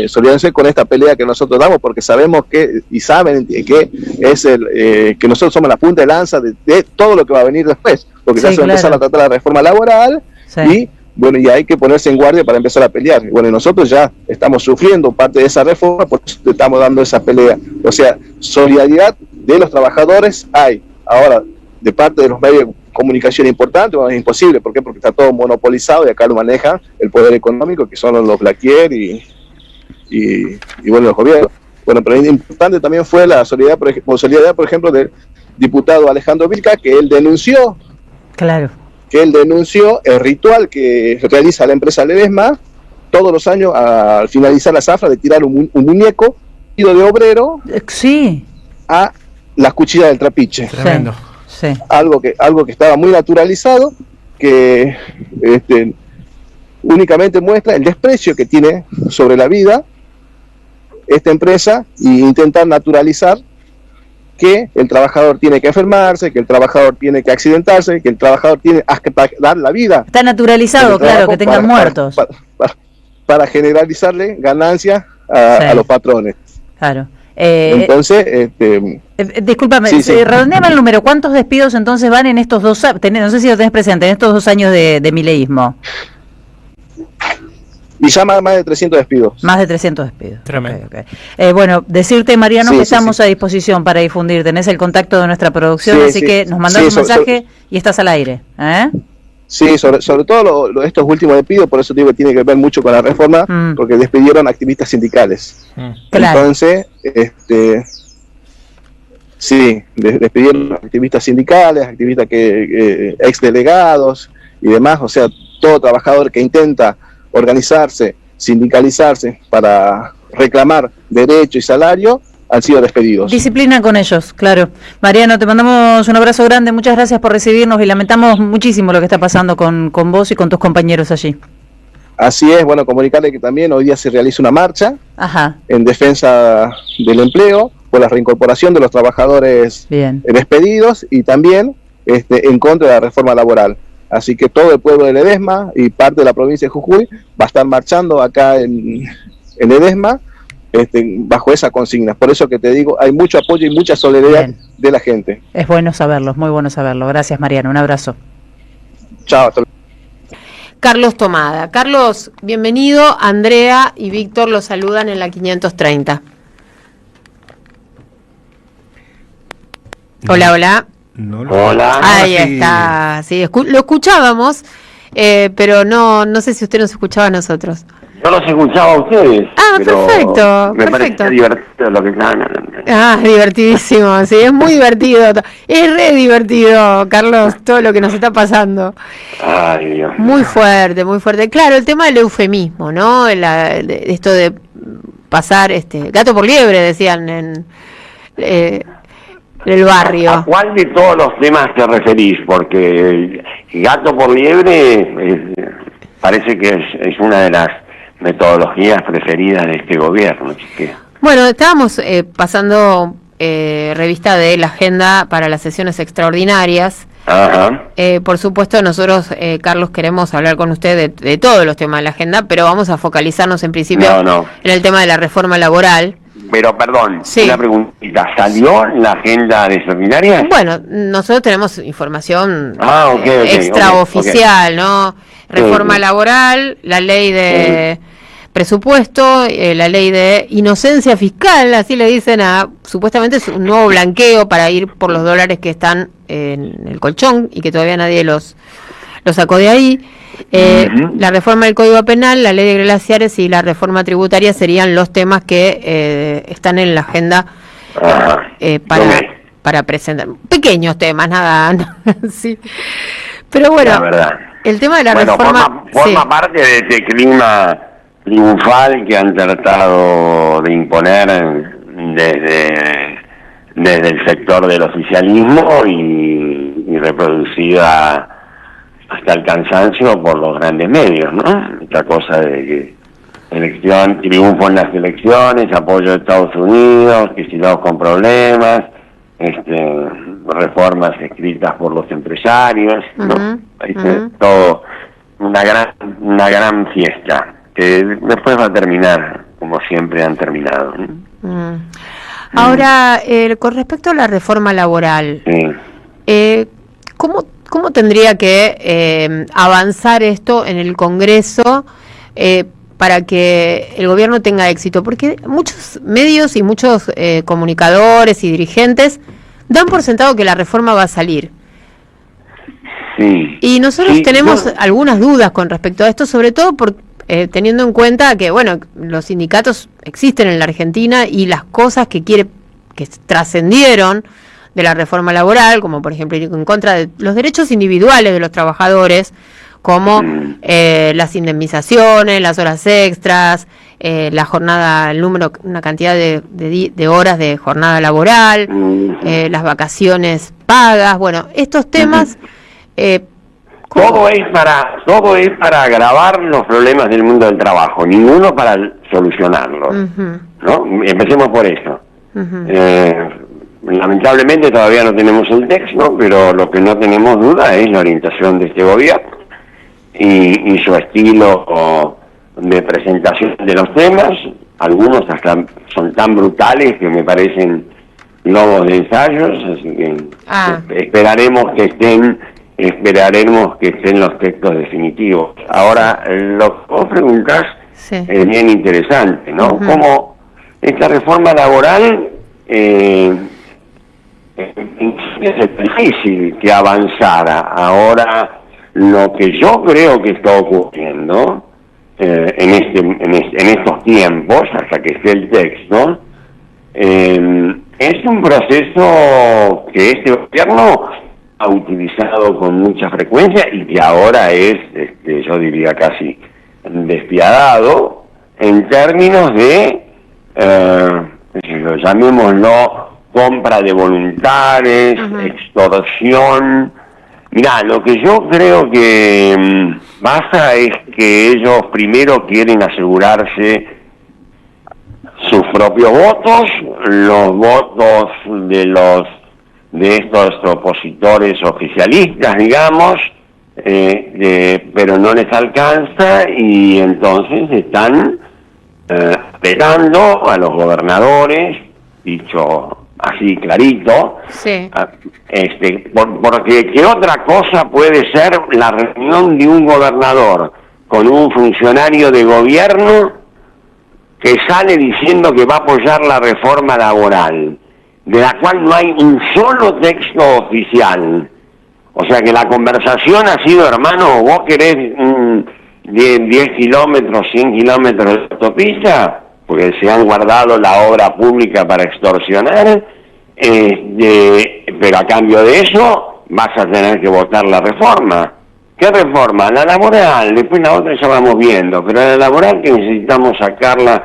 solidarizándose con esta pelea que nosotros damos, porque sabemos y saben que es que nosotros somos la punta de lanza de todo lo que va a venir después, porque ya se va a empezar a tratar la reforma laboral y bueno, y hay que ponerse en guardia para empezar a pelear. Bueno, y nosotros ya estamos sufriendo parte de esa reforma, por eso estamos dando esa pelea. O sea, solidaridad de los trabajadores hay. Ahora, de parte de los medios de comunicación importante, bueno, es imposible. ¿Por qué? Porque está todo monopolizado y acá lo maneja el poder económico, que son los Blaquier y bueno, los gobiernos. Bueno, pero importante también fue la solidaridad, por ejemplo, del diputado Alejandro Vilca, que él denunció. Claro. Que él denunció el ritual que realiza la empresa Ledesma todos los años al finalizar la zafra de tirar un muñeco de obrero a las cuchillas del trapiche. Tremendo. Sí. Algo que estaba muy naturalizado, que únicamente muestra el desprecio que tiene sobre la vida esta empresa e intentar naturalizar que el trabajador tiene que enfermarse, que el trabajador tiene que accidentarse, que el trabajador tiene que dar la vida. Está naturalizado, claro, que tengan muertos. Para generalizarle ganancias a los patrones. Claro. Entonces, discúlpame, redondeame el número. ¿Cuántos despidos entonces van en estos dos años? No sé si lo tenés presente, en estos 2 años de mileísmo. Y ya más de 300 despidos. Más de 300 despidos. Tremendo. Okay. Bueno, decirte, Mariano, que estamos a disposición para difundir. Tenés el contacto de nuestra producción, así que nos mandás un mensaje y estás al aire. Sí, sobre todo estos últimos despidos, por eso digo que tiene que ver mucho con la reforma, porque despidieron activistas sindicales. Claro. Entonces, sí, despidieron activistas sindicales, activistas exdelegados y demás, o sea, todo trabajador que intenta organizarse, sindicalizarse para reclamar derecho y salario, han sido despedidos. Disciplina con ellos, claro. Mariano, te mandamos un abrazo grande, muchas gracias por recibirnos y lamentamos muchísimo lo que está pasando con vos y con tus compañeros allí. Así es, bueno, comunicarle que también hoy día se realiza una marcha en defensa del empleo, por la reincorporación de los trabajadores despedidos y también en contra de la reforma laboral. Así que todo el pueblo de Ledesma y parte de la provincia de Jujuy va a estar marchando acá en Ledesma, bajo esa consigna. Por eso que te digo, hay mucho apoyo y mucha solidaridad de la gente. Es bueno saberlo, es muy bueno saberlo. Gracias, Mariano, un abrazo. Chao. Carlos Tomada. Carlos, bienvenido. Andrea y Víctor los saludan en la 530. Hola, hola. Hola. Ahí está. Sí, lo escuchábamos, pero no sé si usted nos escuchaba a nosotros. Yo los escuchaba a ustedes. Ah, pero perfecto. Me parecía divertido lo que estaban hablando. Ah, divertidísimo, sí, es muy divertido. Es re divertido, Carlos, todo lo que nos está pasando. Ay, Dios. Muy fuerte, muy fuerte. Claro, el tema del eufemismo, ¿no? Esto de pasar gato por liebre, decían en el barrio. ¿A cuál de todos los temas te referís? Porque gato por liebre parece que es una de las metodologías preferidas de este gobierno. Bueno, estábamos pasando revista de la agenda para las sesiones extraordinarias. Ajá. Por supuesto, nosotros, Carlos, queremos hablar con usted de todos los temas de la agenda, pero vamos a focalizarnos en principio en el tema de la reforma laboral. Pero, perdón, una preguntita. ¿Salió en la agenda de extraordinarias? Bueno, nosotros tenemos información okay, extraoficial, ¿no? Reforma laboral, la ley de presupuesto, la ley de inocencia fiscal, así le dicen supuestamente es un nuevo blanqueo para ir por los dólares que están en el colchón y que todavía nadie los sacó de ahí. La reforma del Código Penal, la ley de glaciares y la reforma tributaria serían los temas que están en la agenda para presentar. Pequeños temas, nada. Sí. Pero bueno, la verdad. El tema de la reforma forma parte de este clima triunfal que han tratado de imponer desde el sector del oficialismo y reproducida hasta el cansancio por los grandes medios, ¿no? Esta cosa de que triunfo en las elecciones, apoyo de Estados Unidos, que si no con problemas, reformas escritas por los empresarios, ¿no? Todo una gran fiesta que después va a terminar como siempre han terminado. Ahora, con respecto a la reforma laboral, ¿cómo tendría que avanzar esto en el Congreso para que el gobierno tenga éxito? Porque muchos medios y muchos comunicadores y dirigentes dan por sentado que la reforma va a salir. Sí. Y nosotros tenemos algunas dudas con respecto a esto, sobre todo teniendo en cuenta que, bueno, los sindicatos existen en la Argentina y las cosas que trascendieron de la reforma laboral, como por ejemplo ir en contra de los derechos individuales de los trabajadores, como las indemnizaciones, las horas extras, la jornada, una cantidad de horas de jornada laboral, las vacaciones pagas, bueno, estos temas... todo es para agravar los problemas del mundo del trabajo, ninguno para solucionarlos, ¿no? Empecemos por eso. Lamentablemente todavía no tenemos el texto, pero lo que no tenemos duda es la orientación de este gobierno y su estilo de presentación de los temas. Algunos hasta son tan brutales que me parecen globos de ensayos, así que esperaremos que estén los textos definitivos. Ahora, lo que vos preguntás es bien interesante, ¿no? Cómo esta reforma laboral es difícil que avanzara. Ahora Lo que yo creo que está ocurriendo en estos tiempos, hasta que esté el texto, es un proceso que este gobierno ha utilizado con mucha frecuencia y que ahora es, yo diría casi despiadado, en términos de, llamémoslo, compra de voluntades, extorsión. Mirá, lo que yo creo que pasa es que ellos primero quieren asegurarse sus propios votos, los votos de estos opositores oficialistas, digamos, pero no les alcanza y entonces están apelando a los gobernadores, dicho así clarito, sí. Porque ¿qué otra cosa puede ser la reunión de un gobernador con un funcionario de gobierno que sale diciendo que va a apoyar la reforma laboral, de la cual no hay un solo texto oficial? O sea que la conversación ha sido, hermano, vos querés 10 kilómetros, 100 kilómetros de autopista, porque se han guardado la obra pública para extorsionar, pero a cambio de eso vas a tener que votar la reforma. ¿Qué reforma? La laboral, después la otra ya vamos viendo, pero la laboral que necesitamos sacarla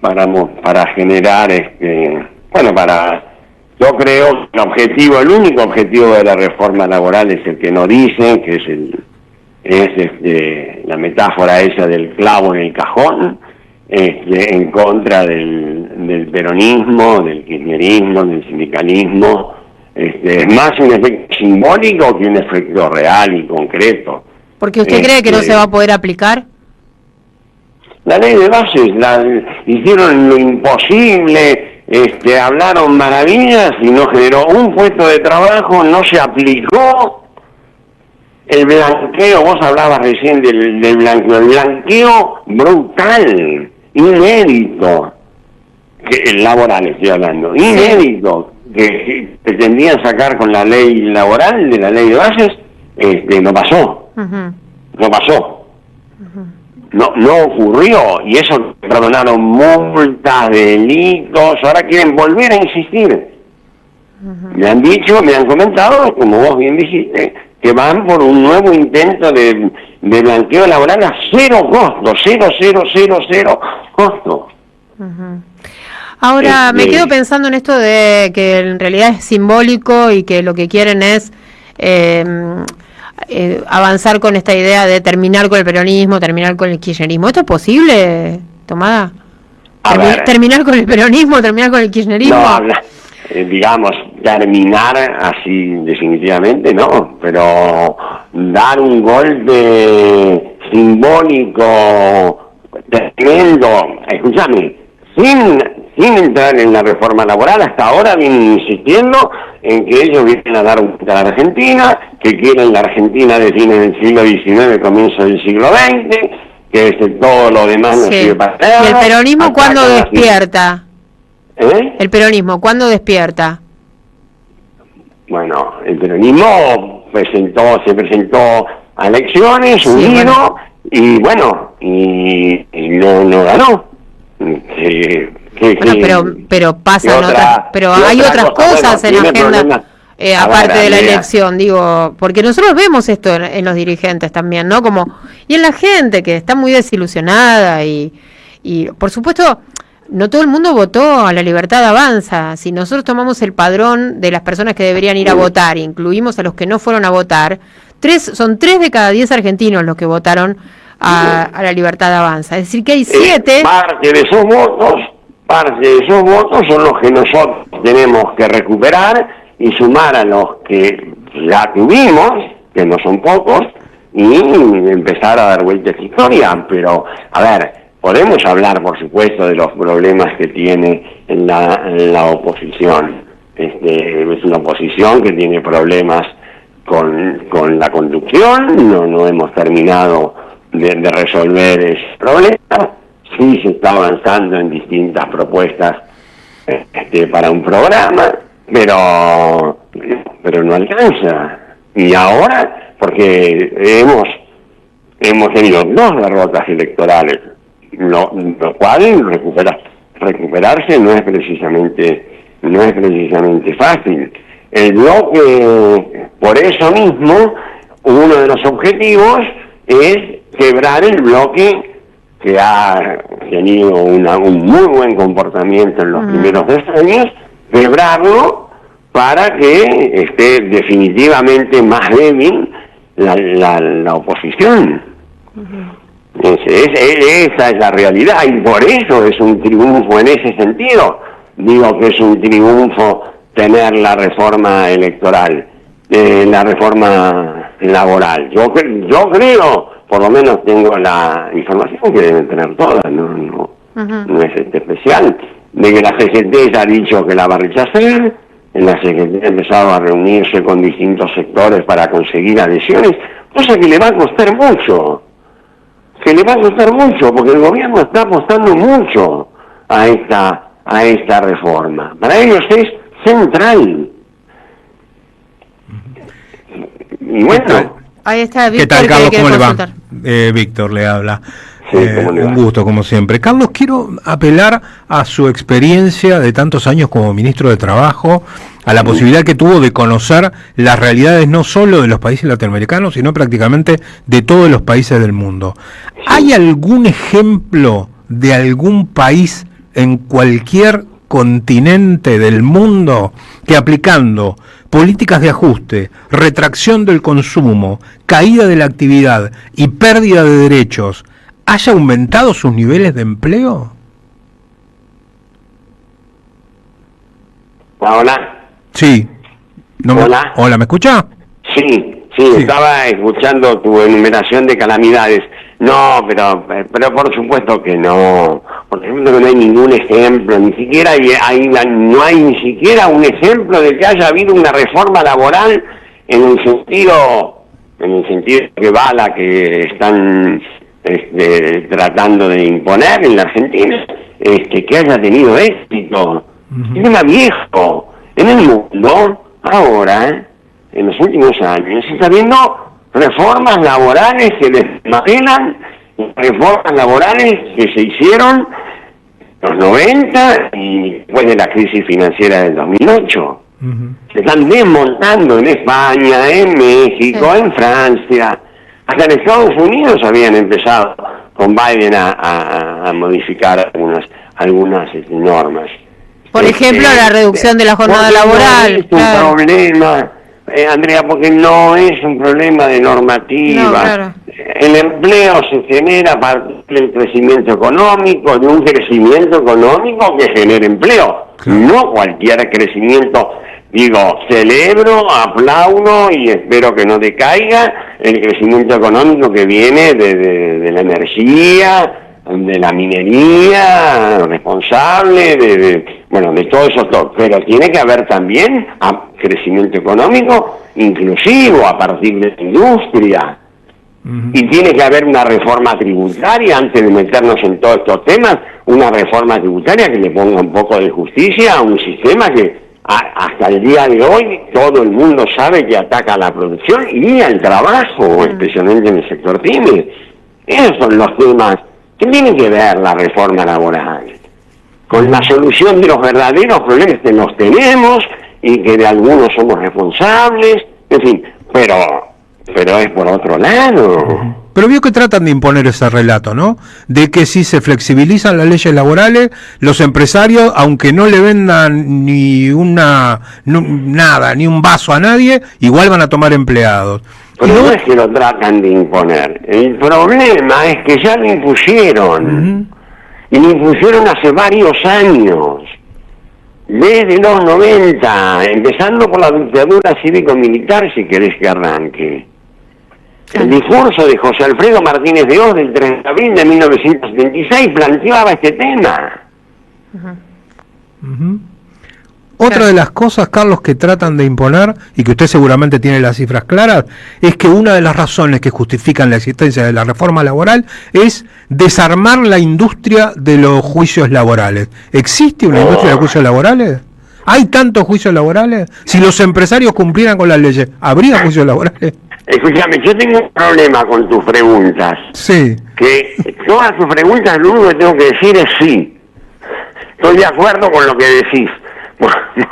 para generar, yo creo que el único objetivo de la reforma laboral es el que no dicen, que es la metáfora esa del clavo en el cajón, en contra del peronismo, del kirchnerismo, del sindicalismo. Es más un efecto simbólico que un efecto real y concreto. ¿Porque usted cree que no se va a poder aplicar? La ley de bases, hicieron lo imposible, hablaron maravillas y no generó un puesto de trabajo, no se aplicó. El blanqueo, vos hablabas recién del blanqueo, el blanqueo brutal, inédito, laboral estoy hablando, inédito, que pretendían sacar con la ley laboral, de la ley de bases, no pasó, no pasó, no ocurrió, y eso perdonaron multas, delitos, ahora quieren volver a insistir. Me han comentado, como vos bien dijiste, que van por un nuevo intento de blanqueo laboral a cero costo, cero costo. Ahora, me quedo pensando en esto de que en realidad es simbólico y que lo que quieren es avanzar con esta idea de terminar con el peronismo, terminar con el kirchnerismo. ¿Esto es posible, Tomada? ¿Terminar con el peronismo, terminar con el kirchnerismo? No, digamos, terminar así definitivamente no, pero dar un golpe simbólico tremendo, escúchame, sin entrar en la reforma laboral, hasta ahora vienen insistiendo en que ellos vienen a dar vuelta a la Argentina, que quieren la Argentina de fines del siglo XIX, comienzo del siglo XX, que todo lo demás no sirve para nada. ¿Y el peronismo cuándo despierta? ¿El peronismo cuándo despierta? Bueno, el peronismo se presentó a elecciones, unido, y no ganó. Pero pasan pero hay otras cosas en la agenda, aparte de la elección, digo, porque nosotros vemos esto en los dirigentes también, ¿no? Y en la gente que está muy desilusionada y por supuesto, no todo el mundo votó a La Libertad Avanza. Si nosotros tomamos el padrón de las personas que deberían ir a votar, incluimos a los que no fueron a votar, son 3 de cada 10 argentinos los que votaron a La Libertad Avanza. Es decir, que hay 7... Parte de esos votos son los que nosotros tenemos que recuperar y sumar a los que ya tuvimos, que no son pocos, y empezar a dar vueltas a historia. Pero, a ver, podemos hablar, por supuesto, de los problemas que tiene la oposición. Es una oposición que tiene problemas con la conducción, no hemos terminado de resolver ese problema. Sí se está avanzando en distintas propuestas para un programa, pero no alcanza. Y ahora, porque hemos tenido 2 derrotas electorales, lo cual recuperarse no es precisamente fácil. El bloque, por eso mismo, uno de los objetivos es quebrar el bloque que ha tenido un muy buen comportamiento en los primeros 10 años, quebrarlo para que esté definitivamente más débil la oposición. Esa es la realidad, y por eso es un triunfo en ese sentido. Digo que es un triunfo tener la reforma electoral, la reforma laboral. Yo creo, por lo menos tengo la información que deben tener todas, no es especial, de que la CGT ya ha dicho que la va a rechazar. La CGT ha empezado a reunirse con distintos sectores para conseguir adhesiones, cosa que le va a costar mucho. Porque el gobierno está apostando mucho a esta reforma. Para ellos es central. Y bueno. Ahí está ¿Qué Víctor. tal, Carlos? ¿Cómo le va? Consultar. Víctor le habla. Sí, ¿cómo le va? Un gusto, como siempre. Carlos, quiero apelar a su experiencia de tantos años como ministro de Trabajo, a la posibilidad que tuvo de conocer las realidades no solo de los países latinoamericanos, sino prácticamente de todos los países del mundo. ¿Hay algún ejemplo de algún país en cualquier continente del mundo que, aplicando políticas de ajuste, retracción del consumo, caída de la actividad y pérdida de derechos, haya aumentado sus niveles de empleo? Hola. Sí. Hola. Hola, ¿me escucha? Sí, estaba escuchando tu enumeración de calamidades. No, pero por supuesto que no. Por ejemplo, que no hay ningún ejemplo, no hay ni siquiera un ejemplo de que haya habido una reforma laboral en el sentido que va la que están tratando de imponer en la Argentina, que haya tenido éxito. Es más viejo. En el mundo, ahora, en los últimos años, se está viendo reformas laborales que desmantelan, reformas laborales que se hicieron en los 90 y después de la crisis financiera del 2008. Se están desmontando en España, en México, en Francia. Hasta en Estados Unidos habían empezado con Biden a modificar algunas normas. Por ejemplo, la reducción de la jornada laboral. No es un problema, Andrea, porque no es un problema de normativa. No, claro. El empleo se genera a partir del crecimiento económico, de un crecimiento económico que genera empleo. No cualquier crecimiento. Digo, celebro, aplaudo y espero que no decaiga el crecimiento económico que viene de la energía, de la minería responsable, de todo eso, pero tiene que haber también crecimiento económico inclusivo a partir de la industria. Y tiene que haber una reforma tributaria, antes de meternos en todos estos temas, una reforma tributaria que le ponga un poco de justicia a un sistema que hasta el día de hoy todo el mundo sabe que ataca a la producción y al trabajo, especialmente en el sector pyme. Esos son los temas que tiene que ver la reforma laboral con la solución de los verdaderos problemas que nos tenemos y que de algunos somos responsables, en fin, pero es por otro lado. Pero vio que tratan de imponer ese relato, ¿no? De que si se flexibilizan las leyes laborales, los empresarios, aunque no le vendan ni un vaso a nadie, igual van a tomar empleados. Pero no es que lo tratan de imponer. El problema es que ya lo impusieron. Y lo impusieron hace varios años. Desde los 90, empezando por la dictadura cívico-militar, si querés que arranque. El discurso de José Alfredo Martínez de Hoz del 30 de abril de 1976 planteaba este tema. Otra de las cosas, Carlos, que tratan de imponer, y que usted seguramente tiene las cifras claras, es que una de las razones que justifican la existencia de la reforma laboral es desarmar la industria de los juicios laborales. ¿Existe una industria de juicios laborales? ¿Hay tantos juicios laborales? Si los empresarios cumplieran con las leyes, ¿habría juicios laborales? Escúchame, yo tengo un problema con tus preguntas. Sí. Que todas tus preguntas lo único que tengo que decir es sí. Estoy de acuerdo con lo que decís.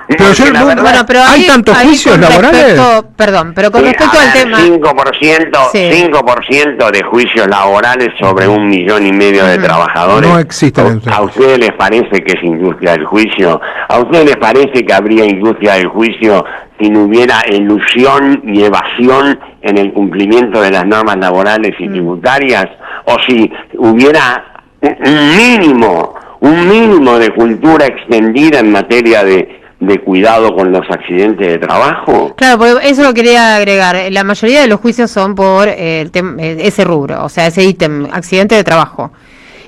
Pero yo, bueno, pero ¿hay tantos juicios laborales? Perdón, pero con respecto al tema... 5% de juicios laborales sobre 1,5 millones de trabajadores. No existen. ¿A ustedes les parece que es industria del juicio? ¿A ustedes les parece que habría industria del juicio si no hubiera elusión y evasión en el cumplimiento de las normas laborales y tributarias? ¿O si hubiera un mínimo de cultura extendida en materia de cuidado con los accidentes de trabajo? Claro, porque eso lo quería agregar. La mayoría de los juicios son por ese rubro, o sea, ese ítem, accidente de trabajo.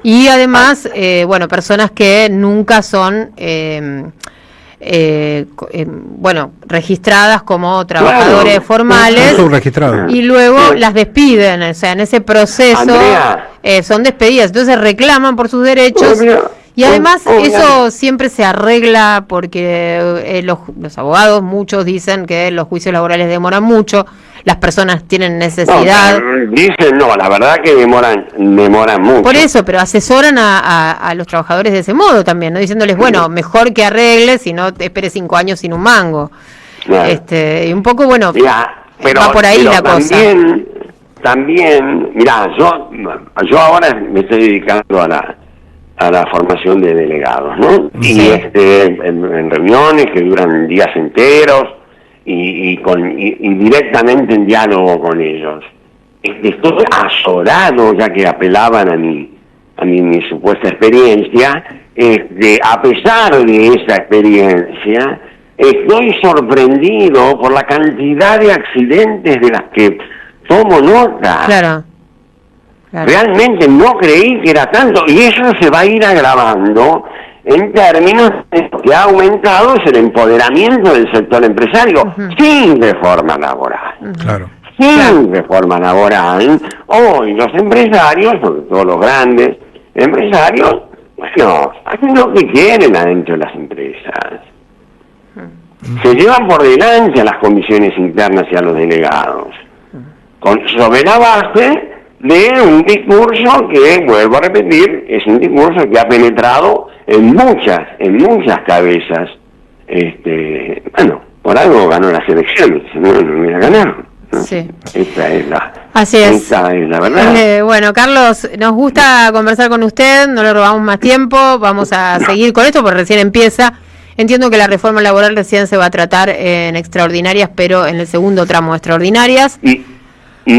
Y además, bueno, personas que nunca son, registradas como trabajadores formales. Y luego las despiden, o sea, en ese proceso son despedidas. Entonces reclaman por sus derechos. Y además eso siempre se arregla porque los abogados, muchos dicen que los juicios laborales demoran mucho, las personas tienen necesidad. Dicen la verdad que demoran mucho. Por eso, pero asesoran a los trabajadores de ese modo también, ¿no? Diciéndoles, bueno, mejor que arregles, si no te esperes 5 años sin un mango. Y un poco, bueno, pero, va por ahí la cosa. También, mirá, yo ahora me estoy dedicando a la formación de delegados, ¿no? Sí. Y en reuniones que duran días enteros y directamente en diálogo con ellos. Estoy azorado, ya que apelaban a mi supuesta experiencia. A pesar de esa experiencia, estoy sorprendido por la cantidad de accidentes de las que tomo nota. Claro. Realmente no creí que era tanto, y eso se va a ir agravando en términos de lo que ha aumentado es el empoderamiento del sector empresario, sin reforma laboral. Sin reforma laboral, hoy los empresarios, sobre todo los grandes empresarios, bueno, hacen lo que quieren adentro de las empresas. Se llevan por delante a las comisiones internas y a los delegados, sobre la base de un discurso que, vuelvo a repetir, es un discurso que ha penetrado en muchas cabezas. Por algo ganó las elecciones, si no hubiera ganado, ¿no? Sí. Esta es la verdad. Bueno, Carlos, nos gusta conversar con usted, no le robamos más tiempo, vamos a seguir con esto porque recién empieza. Entiendo que la reforma laboral recién se va a tratar en extraordinarias, pero en el segundo tramo de extraordinarias. Y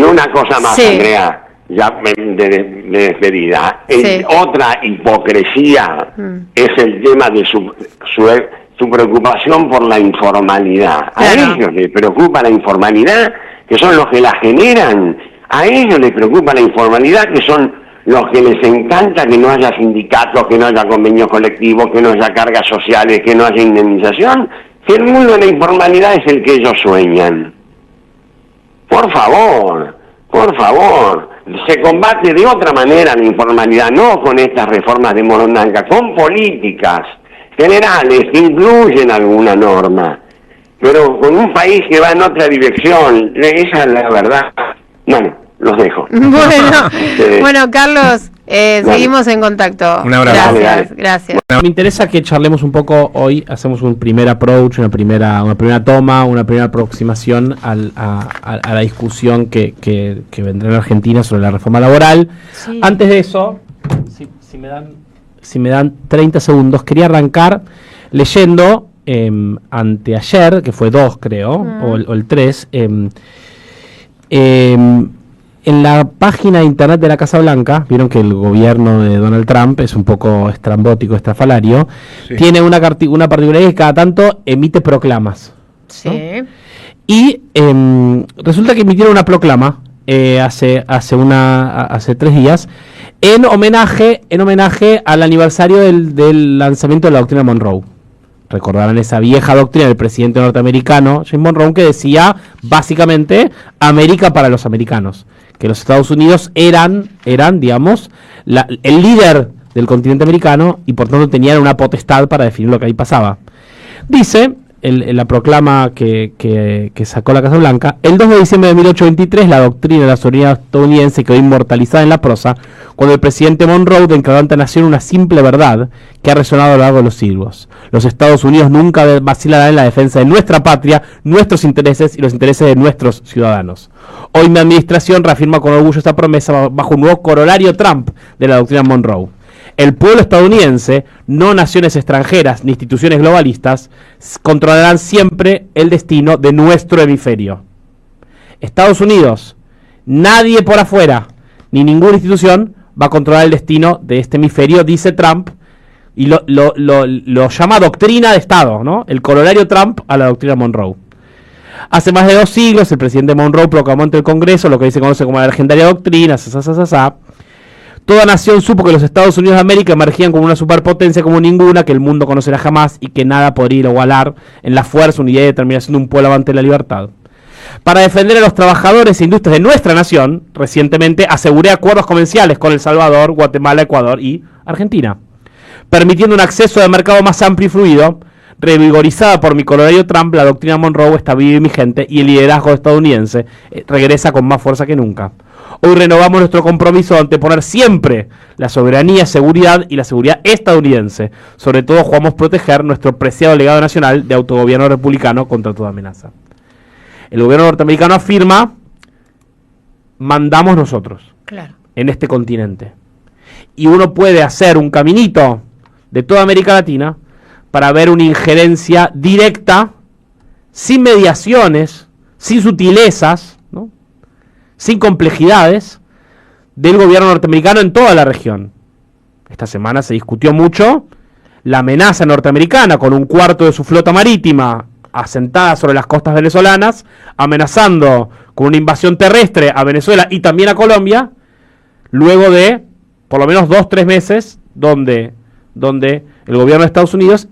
una cosa más, Andrea, ya de despedida. Otra hipocresía es el tema de su preocupación por la informalidad. A ellos les preocupa la informalidad, que son los que la generan. A ellos les preocupa la informalidad, que son los que les encanta que no haya sindicatos, que no haya convenios colectivos, que no haya cargas sociales, que no haya indemnización. Que el mundo de la informalidad es el que ellos sueñan. Por favor, se combate de otra manera la informalidad, no con estas reformas de Morondanga, con políticas generales que incluyen alguna norma, pero con un país que va en otra dirección. Esa es la verdad. Bueno, los dejo. Bueno, Carlos, seguimos en contacto. Un abrazo. Gracias. Me interesa que charlemos un poco hoy, hacemos un primer approach, una primera toma, una primera aproximación a la discusión que vendrá en Argentina sobre la reforma laboral. Sí. Antes de eso, si me dan 30 segundos, quería arrancar leyendo anteayer, que fue 2 creo, o el 3, en la página de internet de la Casa Blanca, vieron que el gobierno de Donald Trump es un poco estrambótico, estrafalario, tiene una particularidad que cada tanto emite proclamas. Sí. ¿No? Y resulta que emitieron una proclama hace 3 días en homenaje al aniversario del lanzamiento de la doctrina Monroe. Recordarán esa vieja doctrina del presidente norteamericano James Monroe, que decía básicamente América para los americanos, que los Estados Unidos eran digamos, el líder del continente americano y por tanto tenían una potestad para definir lo que ahí pasaba. Dice, en la proclama que sacó la Casa Blanca, el 2 de diciembre de 1823, la doctrina de la soberanía estadounidense quedó inmortalizada en la prosa, cuando el presidente Monroe declaró ante la nación una simple verdad que ha resonado a lo largo de los siglos. Los Estados Unidos nunca vacilarán en la defensa de nuestra patria, nuestros intereses y los intereses de nuestros ciudadanos. Hoy mi administración reafirma con orgullo esta promesa bajo un nuevo corolario Trump de la doctrina Monroe. El pueblo estadounidense, no naciones extranjeras ni instituciones globalistas, controlarán siempre el destino de nuestro hemisferio. Estados Unidos, nadie por afuera, ni ninguna institución va a controlar el destino de este hemisferio, dice Trump, y lo llama doctrina de Estado, ¿no? El corolario Trump a la doctrina Monroe. Hace más de 2 siglos, el presidente Monroe proclamó ante el Congreso lo que se conoce como la legendaria doctrina, Toda nación supo que los Estados Unidos de América emergían como una superpotencia como ninguna que el mundo conocerá jamás y que nada podría igualar en la fuerza, unidad y determinación de un pueblo amante de la libertad. Para defender a los trabajadores e industrias de nuestra nación, recientemente aseguré acuerdos comerciales con El Salvador, Guatemala, Ecuador y Argentina, permitiendo un acceso de mercado más amplio y fluido. Revigorizada por mi corolario Trump, la doctrina Monroe está viva y vigente y el liderazgo estadounidense regresa con más fuerza que nunca. Hoy renovamos nuestro compromiso de anteponer siempre la soberanía, seguridad y la seguridad estadounidense. Sobre todo jugamos proteger nuestro preciado legado nacional de autogobierno republicano contra toda amenaza. El gobierno norteamericano afirma, mandamos nosotros en este continente. Y uno puede hacer un caminito de toda América Latina para ver una injerencia directa, sin mediaciones, sin sutilezas, ¿no? Sin complejidades, del gobierno norteamericano en toda la región. Esta semana se discutió mucho la amenaza norteamericana con un cuarto de su flota marítima asentada sobre las costas venezolanas, amenazando con una invasión terrestre a Venezuela y también a Colombia, luego de por lo menos 2-3 meses donde el gobierno de Estados Unidos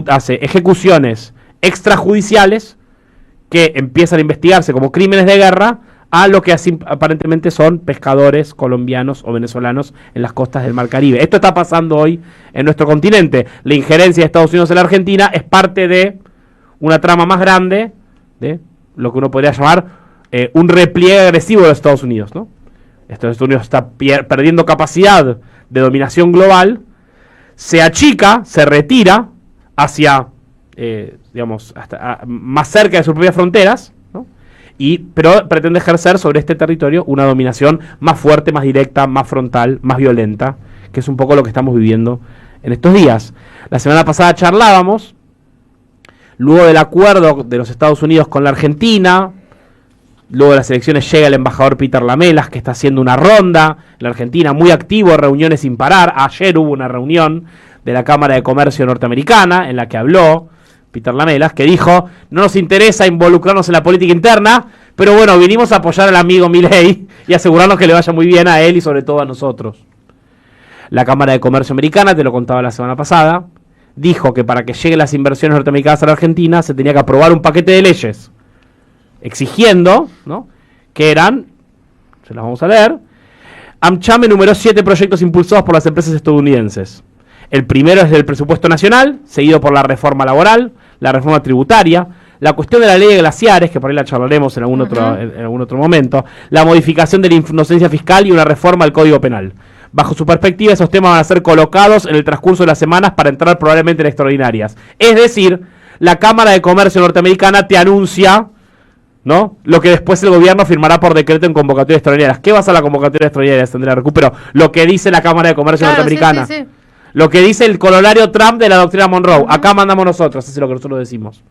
hace ejecuciones extrajudiciales que empiezan a investigarse como crímenes de guerra a lo que aparentemente son pescadores colombianos o venezolanos en las costas del Mar Caribe. Esto está pasando hoy en nuestro continente. La injerencia de Estados Unidos en la Argentina es parte de una trama más grande de lo que uno podría llamar un repliegue agresivo de los Estados Unidos, ¿no? Estados Unidos está perdiendo capacidad de dominación global, se achica, se retira hacia, hasta más cerca de sus propias fronteras, ¿no? Pero pretende ejercer sobre este territorio una dominación más fuerte, más directa, más frontal, más violenta, que es un poco lo que estamos viviendo en estos días. La semana pasada charlábamos, luego del acuerdo de los Estados Unidos con la Argentina, luego de las elecciones llega el embajador Peter Lamelas, que está haciendo una ronda en la Argentina, muy activo, reuniones sin parar. Ayer hubo una reunión de la Cámara de Comercio norteamericana en la que habló Peter Lamelas, que dijo, no nos interesa involucrarnos en la política interna, pero bueno, vinimos a apoyar al amigo Milei y asegurarnos que le vaya muy bien a él y sobre todo a nosotros. La Cámara de Comercio americana, te lo contaba la semana pasada, dijo que para que lleguen las inversiones norteamericanas a la Argentina se tenía que aprobar un paquete de leyes exigiendo, ¿no?, que eran, se las vamos a leer. AmCham enumeró 7 proyectos impulsados por las empresas estadounidenses. El primero es del presupuesto nacional, seguido por la reforma laboral, la reforma tributaria, la cuestión de la ley de glaciares, que por ahí la charlaremos en algún otro momento, la modificación de la inocencia fiscal y una reforma al Código Penal. Bajo su perspectiva, esos temas van a ser colocados en el transcurso de las semanas para entrar probablemente en extraordinarias. Es decir, la Cámara de Comercio norteamericana te anuncia, ¿no?, lo que después el gobierno firmará por decreto en convocatorias extraordinarias. ¿Qué va a ser la convocatoria extraordinaria, Andrea? Recupero lo que dice la Cámara de Comercio norteamericana. Sí. Lo que dice el corolario Trump de la doctrina Monroe. Acá mandamos nosotros, eso es lo que nosotros decimos.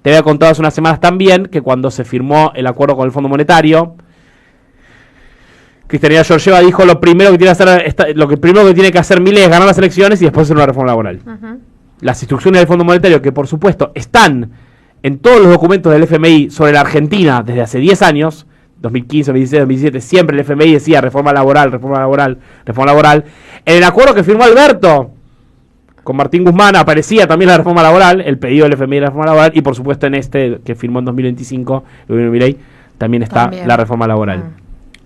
Te había contado hace unas semanas también que cuando se firmó el acuerdo con el Fondo Monetario, Cristalina Georgieva dijo lo primero que tiene que hacer Milei es ganar las elecciones y después hacer una reforma laboral. Las instrucciones del Fondo Monetario, que por supuesto están en todos los documentos del FMI sobre la Argentina desde hace 10 años, 2015, 2016, 2017, siempre el FMI decía reforma laboral, reforma laboral, reforma laboral. En el acuerdo que firmó Alberto con Martín Guzmán aparecía también la reforma laboral, el pedido del FMI de la reforma laboral, y por supuesto en este que firmó en 2025, el gobierno de Milei, también está la reforma laboral.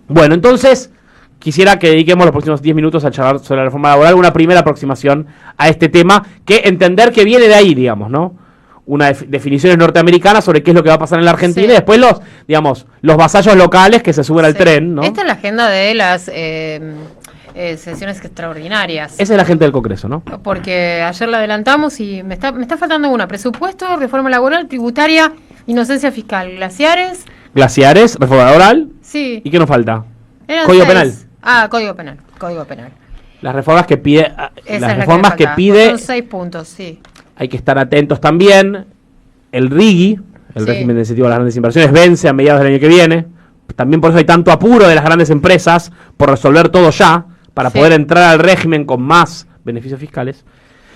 Bueno, entonces quisiera que dediquemos los próximos 10 minutos a charlar sobre la reforma laboral, una primera aproximación a este tema, que entender que viene de ahí, digamos, ¿no? definiciones norteamericanas sobre qué es lo que va a pasar en la Argentina, y después los vasallos locales que se suben al tren, ¿no? Esta es la agenda de las sesiones extraordinarias. Esa es la gente del Congreso, ¿no? Porque ayer la adelantamos y me está faltando una. Presupuesto, reforma laboral, tributaria, inocencia fiscal, Glaciares, reforma laboral. Sí. ¿Y qué nos falta? Eran Código 6. penal. Código penal. Las reformas que pide, Son 6 puntos, sí. hay que estar atentos también. El RIGI, el régimen de incentivo a las grandes inversiones, vence a mediados del año que viene. También por eso hay tanto apuro de las grandes empresas por resolver todo ya, para poder entrar al régimen con más beneficios fiscales.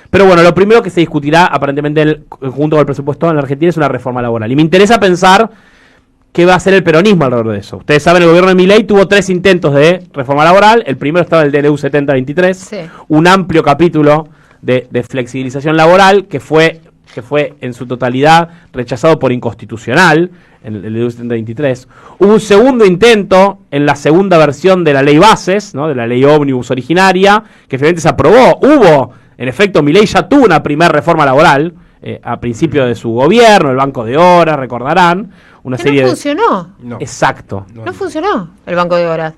Pero bueno, lo primero que se discutirá aparentemente junto con el presupuesto en la Argentina es una reforma laboral. Y me interesa pensar qué va a hacer el peronismo alrededor de eso. Ustedes saben, el gobierno de Milei tuvo 3 intentos de reforma laboral. El primero estaba el DNU 7023, un amplio capítulo de flexibilización laboral que fue en su totalidad rechazado por inconstitucional en el DNU 7023. Hubo un segundo intento en la segunda versión de la ley bases, ¿no? De la ley ómnibus originaria, que finalmente se aprobó. En efecto, Milei ya tuvo una primera reforma laboral a principio de su gobierno, el Banco de Horas, recordarán. Una serie no funcionó. Exacto. No funcionó el Banco de Horas.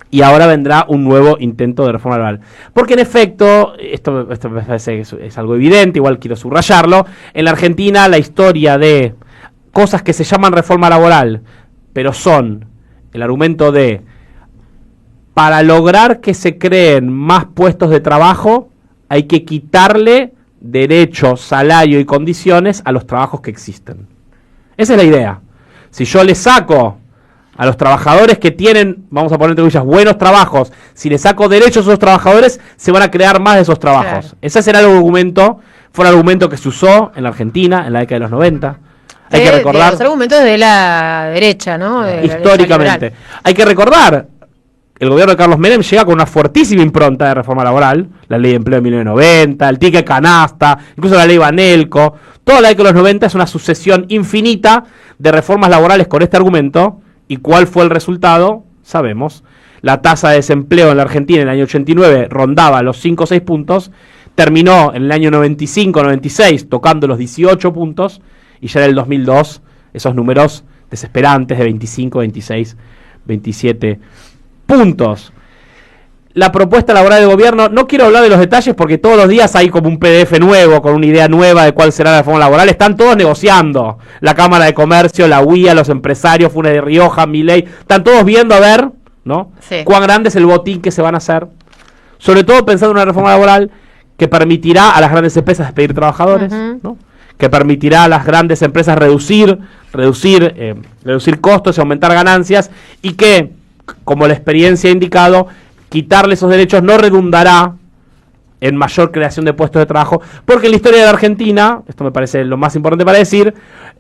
Y ahora vendrá un nuevo intento de reforma laboral. Porque en efecto, esto me parece que es algo evidente, igual quiero subrayarlo, en la Argentina la historia de cosas que se llaman reforma laboral, pero son el argumento de, para lograr que se creen más puestos de trabajo, hay que quitarle derechos, salario y condiciones a los trabajos que existen. Esa es la idea. Si yo le saco a los trabajadores que tienen, vamos a poner entre comillas, buenos trabajos, si le saco derechos a esos trabajadores, se van a crear más de esos trabajos. Claro. Ese será el argumento, fue el argumento que se usó en la Argentina en la década de los 90. Hay que recordar. Los argumentos de la derecha, ¿no? De históricamente. Hay que recordar, el gobierno de Carlos Menem llega con una fuertísima impronta de reforma laboral, la ley de empleo de 1990, el ticket canasta, incluso la ley Banelco. Toda la década de los 90 es una sucesión infinita de reformas laborales con este argumento. ¿Y cuál fue el resultado? Sabemos. La tasa de desempleo en la Argentina en el año 89 rondaba los 5 o 6 puntos, terminó en el año 95-96 tocando los 18 puntos, y ya en el 2002 esos números desesperantes de 25, 26, 27 puntos. La propuesta laboral del gobierno, no quiero hablar de los detalles porque todos los días hay como un PDF nuevo, con una idea nueva de cuál será la reforma laboral. Están todos negociando. La Cámara de Comercio, la UIA, los empresarios, Funes de Rioja, Milei, están todos viendo a ver, ¿no? Cuán grande es el botín que se van a hacer. Sobre todo pensando en una reforma laboral que permitirá a las grandes empresas despedir trabajadores, ¿no? Que permitirá a las grandes empresas reducir costos y aumentar ganancias, y que, como la experiencia ha indicado, quitarle esos derechos no redundará en mayor creación de puestos de trabajo, porque en la historia de la Argentina, esto me parece lo más importante para decir,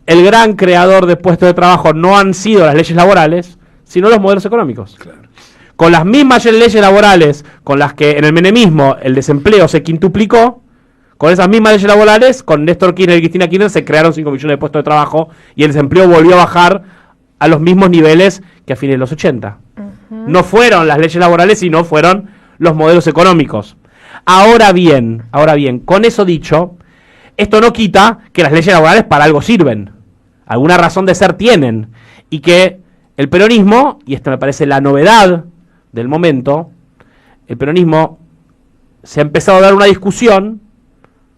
el gran creador de puestos de trabajo no han sido las leyes laborales, sino los modelos económicos. Claro. Con las mismas leyes laborales con las que en el menemismo el desempleo se quintuplicó, con esas mismas leyes laborales, con Néstor Kirchner y Cristina Kirchner se crearon 5 millones de puestos de trabajo y el desempleo volvió a bajar a los mismos niveles que a fines de los 80. No fueron las leyes laborales, sino fueron los modelos económicos. Ahora bien, con eso dicho, esto no quita que las leyes laborales para algo sirven. Alguna razón de ser tienen. Y que el peronismo, y esto me parece la novedad del momento, el peronismo se ha empezado a dar una discusión.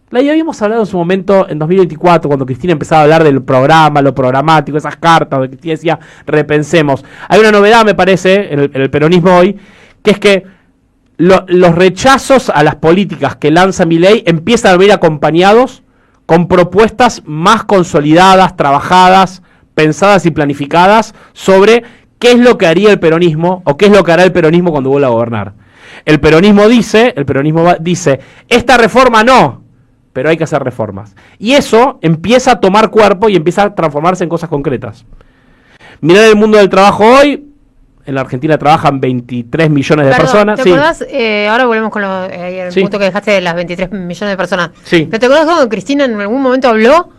La habíamos hablado en su momento en 2024, cuando Cristina empezaba a hablar del programa, lo programático, esas cartas, donde Cristina decía, repensemos. Hay una novedad, me parece, en el peronismo hoy, que es que los rechazos a las políticas que lanza Milei empiezan a venir acompañados con propuestas más consolidadas, trabajadas, pensadas y planificadas sobre qué es lo que haría el peronismo, o qué es lo que hará el peronismo cuando vuelva a gobernar. El peronismo dice, esta reforma no, pero hay que hacer reformas. Y eso empieza a tomar cuerpo y empieza a transformarse en cosas concretas. Mirá el mundo del trabajo hoy. En la Argentina trabajan 23 millones de personas. ¿Te acordás? Ahora volvemos con el punto que dejaste de las 23 millones de personas. Sí. ¿Pero te acordás cuando Cristina en algún momento habló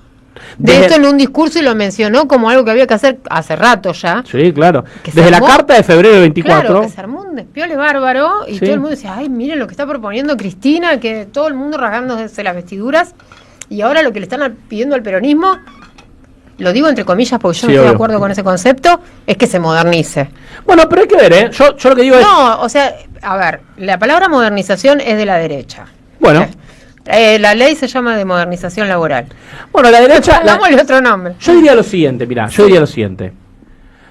de esto en un discurso y lo mencionó como algo que había que hacer hace rato ya? Sí, claro. Desde la carta de febrero del 24. Claro, que se armó un despiole bárbaro y todo el mundo decía, ay, miren lo que está proponiendo Cristina, que todo el mundo rasgándose las vestiduras. Y ahora lo que le están pidiendo al peronismo, lo digo entre comillas porque yo no estoy obvio. de acuerdo con ese concepto, es que se modernice. Bueno, pero hay que ver, ¿eh? Yo lo que digo es... No, o sea, a ver, la palabra modernización es de la derecha. Bueno. La ley se llama de modernización laboral. Bueno, la derecha... Pongámosle otro nombre. Yo diría lo siguiente, mirá, yo diría lo siguiente.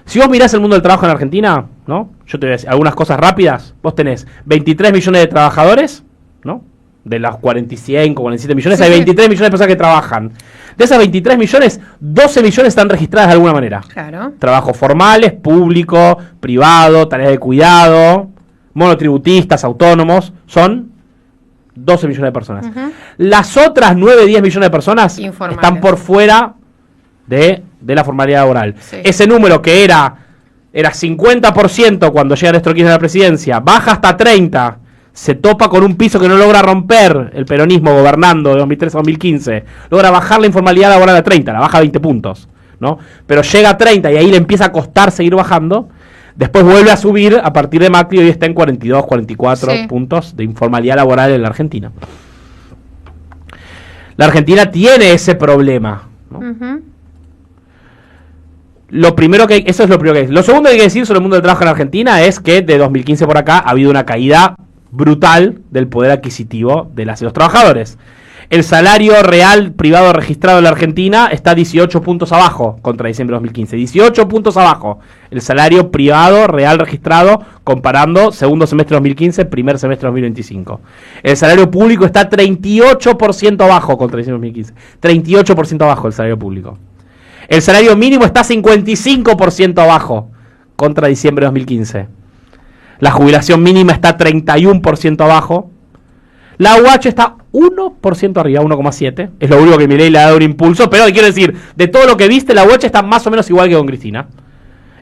Si vos mirás el mundo del trabajo en Argentina, ¿no? Yo te voy a decir algunas cosas rápidas. Vos tenés 23 millones de trabajadores, ¿no? De las 45, 47 millones, hay 23 millones de personas que trabajan. De esas 23 millones, 12 millones están registradas de alguna manera. Claro. Trabajos formales, público, privado, tareas de cuidado, monotributistas, autónomos, son 12 millones de personas. Las otras 9, 10 millones de personas Informales. están por fuera de la formalidad laboral. Sí. Ese número que era 50% cuando llega Néstor Kirchner a la presidencia, baja hasta 30%, se topa con un piso que no logra romper el peronismo gobernando de 2013 a 2015, logra bajar la informalidad laboral a 30, la baja a 20 puntos, ¿no? Pero llega a 30 y ahí le empieza a costar seguir bajando, después vuelve a subir a partir de Macri y hoy está en 42, 44 Sí. puntos de informalidad laboral en la Argentina. La Argentina tiene ese problema, ¿no? Lo primero que eso es lo primero que hay. Lo segundo que hay que decir sobre el mundo del trabajo en Argentina es que de 2015 por acá ha habido una caída brutal del poder adquisitivo de las y los trabajadores. El salario real privado registrado en la Argentina está 18 puntos abajo contra diciembre de 2015. 18 puntos abajo. El salario privado real registrado comparando segundo semestre de 2015, primer semestre de 2025. El salario público está 38% abajo contra diciembre de 2015. 38% abajo el salario público. El salario mínimo está 55% abajo contra diciembre de 2015. La jubilación mínima está 31% abajo. La UH está 1% arriba, 1,7. Es lo único que Milei le ha dado un impulso. Pero quiero decir, de todo lo que viste, la UH está más o menos igual que con Cristina.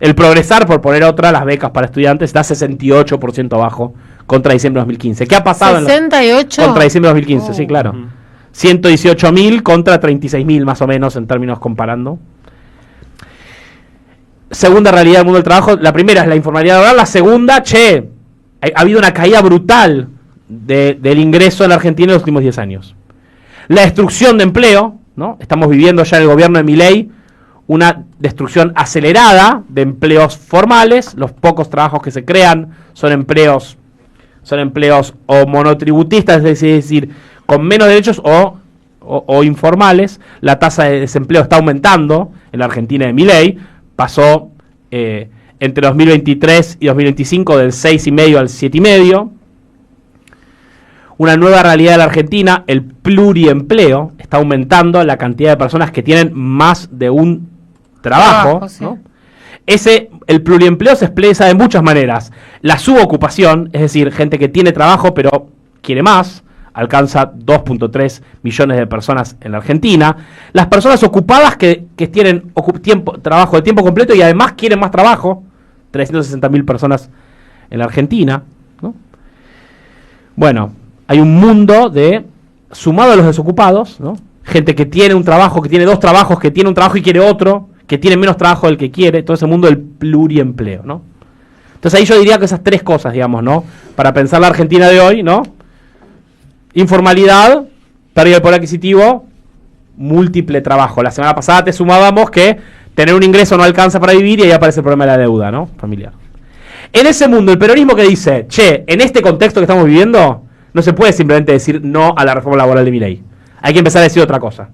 El Progresar, por poner otra, las becas para estudiantes, está 68% abajo contra diciembre de 2015. ¿Qué ha pasado 68 contra diciembre de 2015? Sí, claro. 118.000 contra 36.000 más o menos en términos comparando. Segunda realidad del mundo del trabajo. La primera es la informalidad laboral. La segunda, ha habido una caída brutal del ingreso en la Argentina en los últimos 10 años. La destrucción de empleo, ¿no? Estamos viviendo ya en el gobierno de Milei una destrucción acelerada de empleos formales. Los pocos trabajos que se crean son empleos o monotributistas, es decir, con menos derechos o informales. La tasa de desempleo está aumentando en la Argentina de Milei. Pasó entre 2023 y 2025 del 6,5 al 7,5. Una nueva realidad de la Argentina, el pluriempleo, está aumentando la cantidad de personas que tienen más de un trabajo, sí. ¿no? El pluriempleo se expresa de muchas maneras. La subocupación, es decir, gente que tiene trabajo pero quiere más, alcanza 2.3 millones de personas en la Argentina. Las personas ocupadas que tienen trabajo de tiempo completo y además quieren más trabajo, 360.000 personas en la Argentina, ¿no? Bueno, hay un mundo sumado a los desocupados, ¿no? Gente que tiene un trabajo, que tiene dos trabajos, que tiene un trabajo y quiere otro, que tiene menos trabajo del que quiere, todo ese mundo del pluriempleo, ¿no? Entonces ahí yo diría que esas tres cosas, digamos, ¿no? Para pensar la Argentina de hoy, ¿no? Informalidad, pérdida del poder adquisitivo, múltiple trabajo. La semana pasada te sumábamos que tener un ingreso no alcanza para vivir y ahí aparece el problema de la deuda, ¿no? Familiar. En ese mundo, el peronismo que dice, en este contexto que estamos viviendo, no se puede simplemente decir no a la reforma laboral de Milei. Hay que empezar a decir otra cosa.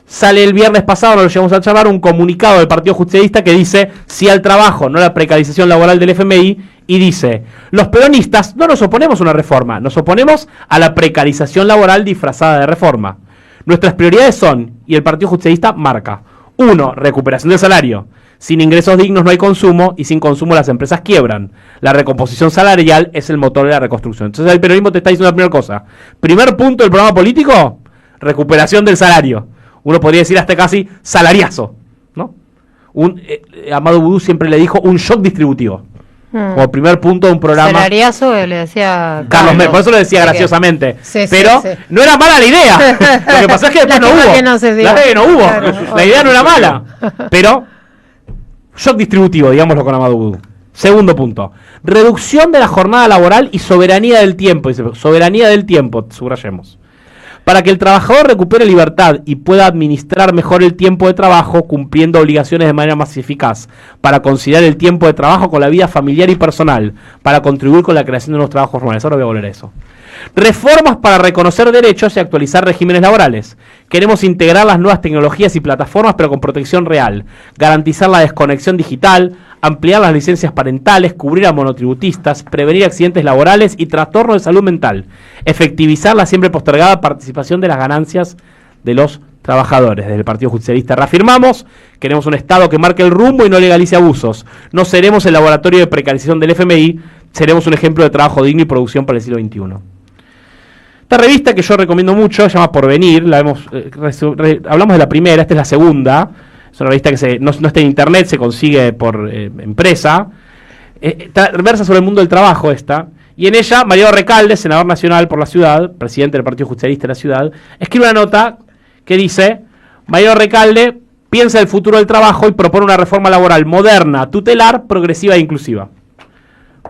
Sale el viernes pasado, nos lo llevamos a charlar, un comunicado del Partido Justicialista que dice sí al trabajo, no a la precarización laboral del FMI, y dice, los peronistas no nos oponemos a una reforma, nos oponemos a la precarización laboral disfrazada de reforma. Nuestras prioridades son, y el Partido Justicialista marca, 1, recuperación del salario. Sin ingresos dignos no hay consumo, y sin consumo las empresas quiebran. La recomposición salarial es el motor de la reconstrucción. Entonces el peronismo te está diciendo la primera cosa. Primer punto del programa político, recuperación del salario. Uno podría decir hasta casi salariazo, ¿no? Amado Boudou siempre le dijo un shock distributivo. Como primer punto de un programa. Salariazo le decía Carlos Menem, por eso lo decía graciosamente. Pero no era mala la idea. Lo que pasó es que después no hubo. Claro. La idea no era mala. Pero shock distributivo, digámoslo con Amado Boudou. Segundo punto. Reducción de la jornada laboral y soberanía del tiempo. Dice, soberanía del tiempo, subrayemos. Para que el trabajador recupere libertad y pueda administrar mejor el tiempo de trabajo, cumpliendo obligaciones de manera más eficaz, para conciliar el tiempo de trabajo con la vida familiar y personal, para contribuir con la creación de nuevos trabajos formales. Ahora voy a volver a eso. Reformas para reconocer derechos y actualizar regímenes laborales. Queremos integrar las nuevas tecnologías y plataformas, pero con protección real. Garantizar la desconexión digital, ampliar las licencias parentales, cubrir a monotributistas, prevenir accidentes laborales y trastornos de salud mental. Efectivizar la siempre postergada participación de las ganancias de los trabajadores. Desde el Partido Justicialista reafirmamos: queremos un Estado que marque el rumbo y no legalice abusos. No seremos el laboratorio de precarización del FMI, seremos un ejemplo de trabajo digno y producción para el siglo XXI. Esta revista, que yo recomiendo mucho, se llama Porvenir. Hablamos de la primera, esta es la segunda. Es una revista que no está en internet, se consigue por empresa. Versa sobre el mundo del trabajo esta. Y en ella, Mariano Recalde, senador nacional por la ciudad, presidente del Partido Justicialista de la ciudad, escribe una nota que dice: Mariano Recalde piensa el futuro del trabajo y propone una reforma laboral moderna, tutelar, progresiva e inclusiva.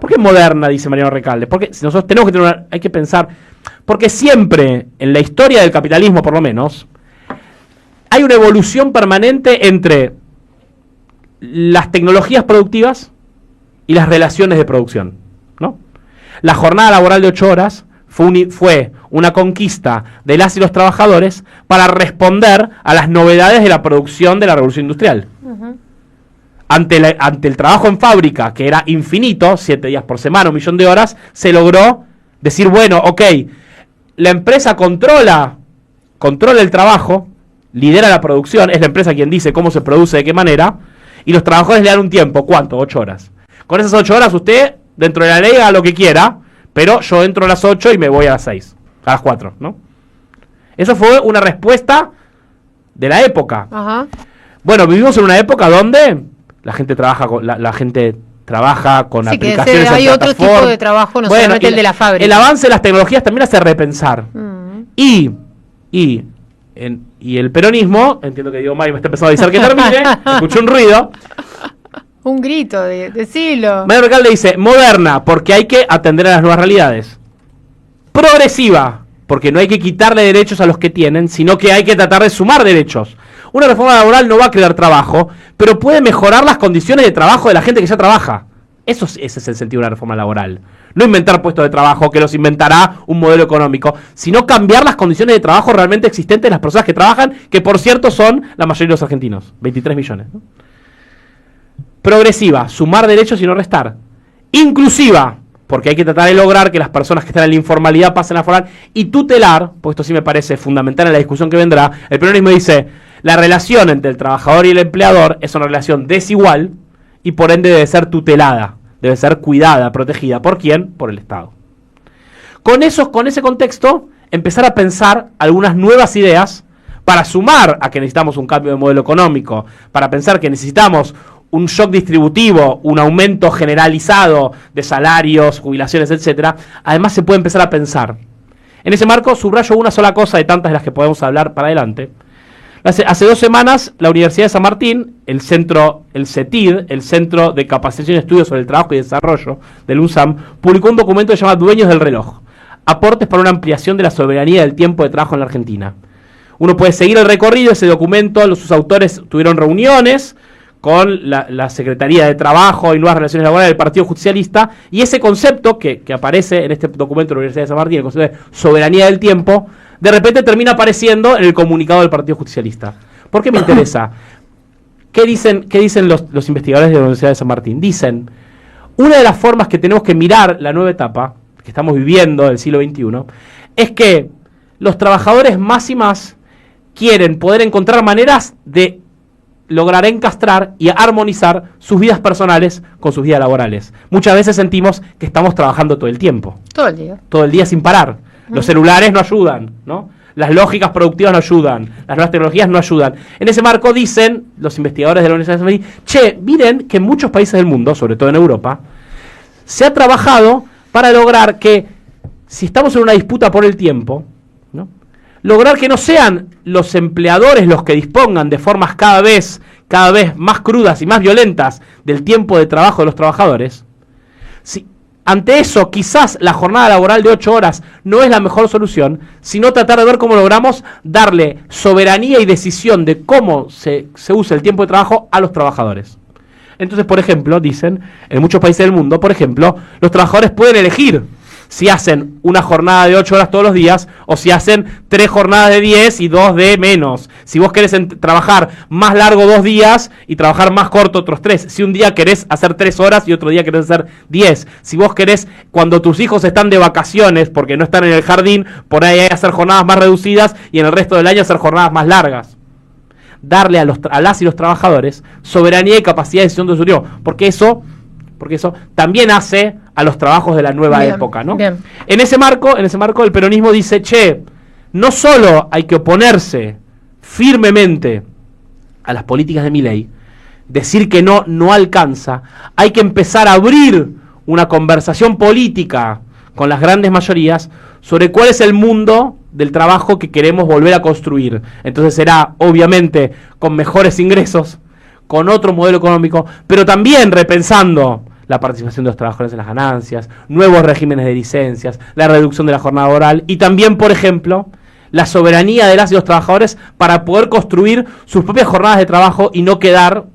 ¿Por qué moderna? Dice Mariano Recalde. Porque si nosotros tenemos que hay que pensar, porque siempre en la historia del capitalismo, por lo menos, hay una evolución permanente entre las tecnologías productivas y las relaciones de producción, ¿no? La jornada laboral de 8 horas fue una conquista de las y los trabajadores para responder a las novedades de la producción de la revolución industrial. Ante el trabajo en fábrica, que era infinito, 7 días por semana, 1 millón de horas, se logró decir, bueno, ok, la empresa controla el trabajo, lidera la producción, es la empresa quien dice cómo se produce, de qué manera, y los trabajadores le dan un tiempo. ¿Cuánto? 8 horas. Con esas 8 horas usted, dentro de la ley, haga lo que quiera, pero yo entro a las 8 y me voy a las 6, a las 4, ¿no? Eso fue una respuesta de la época. Ajá. Bueno, vivimos en una época donde la gente trabaja con, la gente trabaja con aplicaciones. Hay otro tipo de trabajo, no solamente el de la fábrica. El avance de las tecnologías también hace repensar. Y el peronismo, entiendo que Diego Mario me está empezando a decir que termine, escuché un ruido. Un grito, decilo. Mario Recalde dice: moderna, porque hay que atender a las nuevas realidades. Progresiva, porque no hay que quitarle derechos a los que tienen, sino que hay que tratar de sumar derechos. Una reforma laboral no va a crear trabajo, pero puede mejorar las condiciones de trabajo de la gente que ya trabaja. Ese es el sentido de una reforma laboral. No inventar puestos de trabajo, que los inventará un modelo económico, sino cambiar las condiciones de trabajo realmente existentes de las personas que trabajan, que por cierto son la mayoría de los argentinos, 23 millones. ¿No? Progresiva, sumar derechos y no restar. Inclusiva, porque hay que tratar de lograr que las personas que están en la informalidad pasen a la formal. Y tutelar, pues esto sí me parece fundamental en la discusión que vendrá. El peronismo dice: la relación entre el trabajador y el empleador es una relación desigual y por ende debe ser tutelada, debe ser cuidada, protegida. ¿Por quién? Por el Estado. Con ese contexto, empezar a pensar algunas nuevas ideas para sumar a que necesitamos un cambio de modelo económico, para pensar que necesitamos un shock distributivo, un aumento generalizado de salarios, jubilaciones, etcétera. Además, se puede empezar a pensar. En ese marco, subrayo una sola cosa de tantas de las que podemos hablar para adelante. Hace 2 semanas, la Universidad de San Martín, el CETID, el Centro de Capacitación y Estudios sobre el Trabajo y Desarrollo del UNSAM, publicó un documento que se llama Dueños del Reloj: aportes para una ampliación de la soberanía del tiempo de trabajo en la Argentina. Uno puede seguir el recorrido de ese documento. Sus autores tuvieron reuniones con la Secretaría de Trabajo y Nuevas Relaciones Laborales del Partido Justicialista, y ese concepto que aparece en este documento de la Universidad de San Martín, el concepto de soberanía del tiempo, de repente termina apareciendo en el comunicado del Partido Justicialista. ¿Por qué me interesa? ¿Qué dicen los investigadores de la Universidad de San Martín? Dicen: una de las formas que tenemos que mirar la nueva etapa que estamos viviendo del siglo XXI es que los trabajadores más y más quieren poder encontrar maneras de lograr encastrar y armonizar sus vidas personales con sus vidas laborales. Muchas veces sentimos que estamos trabajando todo el tiempo. Todo el día. Todo el día sin parar. Los celulares no ayudan, ¿no? Las lógicas productivas no ayudan. Las nuevas tecnologías no ayudan. En ese marco dicen los investigadores de la Universidad de San Martín: che, miren que en muchos países del mundo, sobre todo en Europa, se ha trabajado para lograr que, si estamos en una disputa por el tiempo, ¿no?, lograr que no sean los empleadores los que dispongan de formas cada vez más crudas y más violentas del tiempo de trabajo de los trabajadores, ante eso, quizás la jornada laboral de 8 horas no es la mejor solución, sino tratar de ver cómo logramos darle soberanía y decisión de cómo se usa el tiempo de trabajo a los trabajadores. Entonces, por ejemplo, dicen, en muchos países del mundo, por ejemplo, los trabajadores pueden elegir si hacen una jornada de 8 horas todos los días o si hacen 3 jornadas de 10 y 2 de menos. Si vos querés trabajar más largo 2 días y trabajar más corto otros 3. Si un día querés hacer 3 horas y otro día querés hacer 10. Si vos querés, cuando tus hijos están de vacaciones porque no están en el jardín, por ahí hay que hacer jornadas más reducidas y en el resto del año hacer jornadas más largas. Darle a las y los trabajadores soberanía y capacidad de decisión de su tiempo, porque eso también hace a los trabajos de la nueva época, ¿no? Bien. En ese marco el peronismo dice, no solo hay que oponerse firmemente a las políticas de Milei, decir que no alcanza, hay que empezar a abrir una conversación política con las grandes mayorías sobre cuál es el mundo del trabajo que queremos volver a construir. Entonces será, obviamente, con mejores ingresos, con otro modelo económico, pero también repensando la participación de los trabajadores en las ganancias, nuevos regímenes de licencias, la reducción de la jornada laboral y también, por ejemplo, la soberanía de las y los trabajadores para poder construir sus propias jornadas de trabajo y no quedar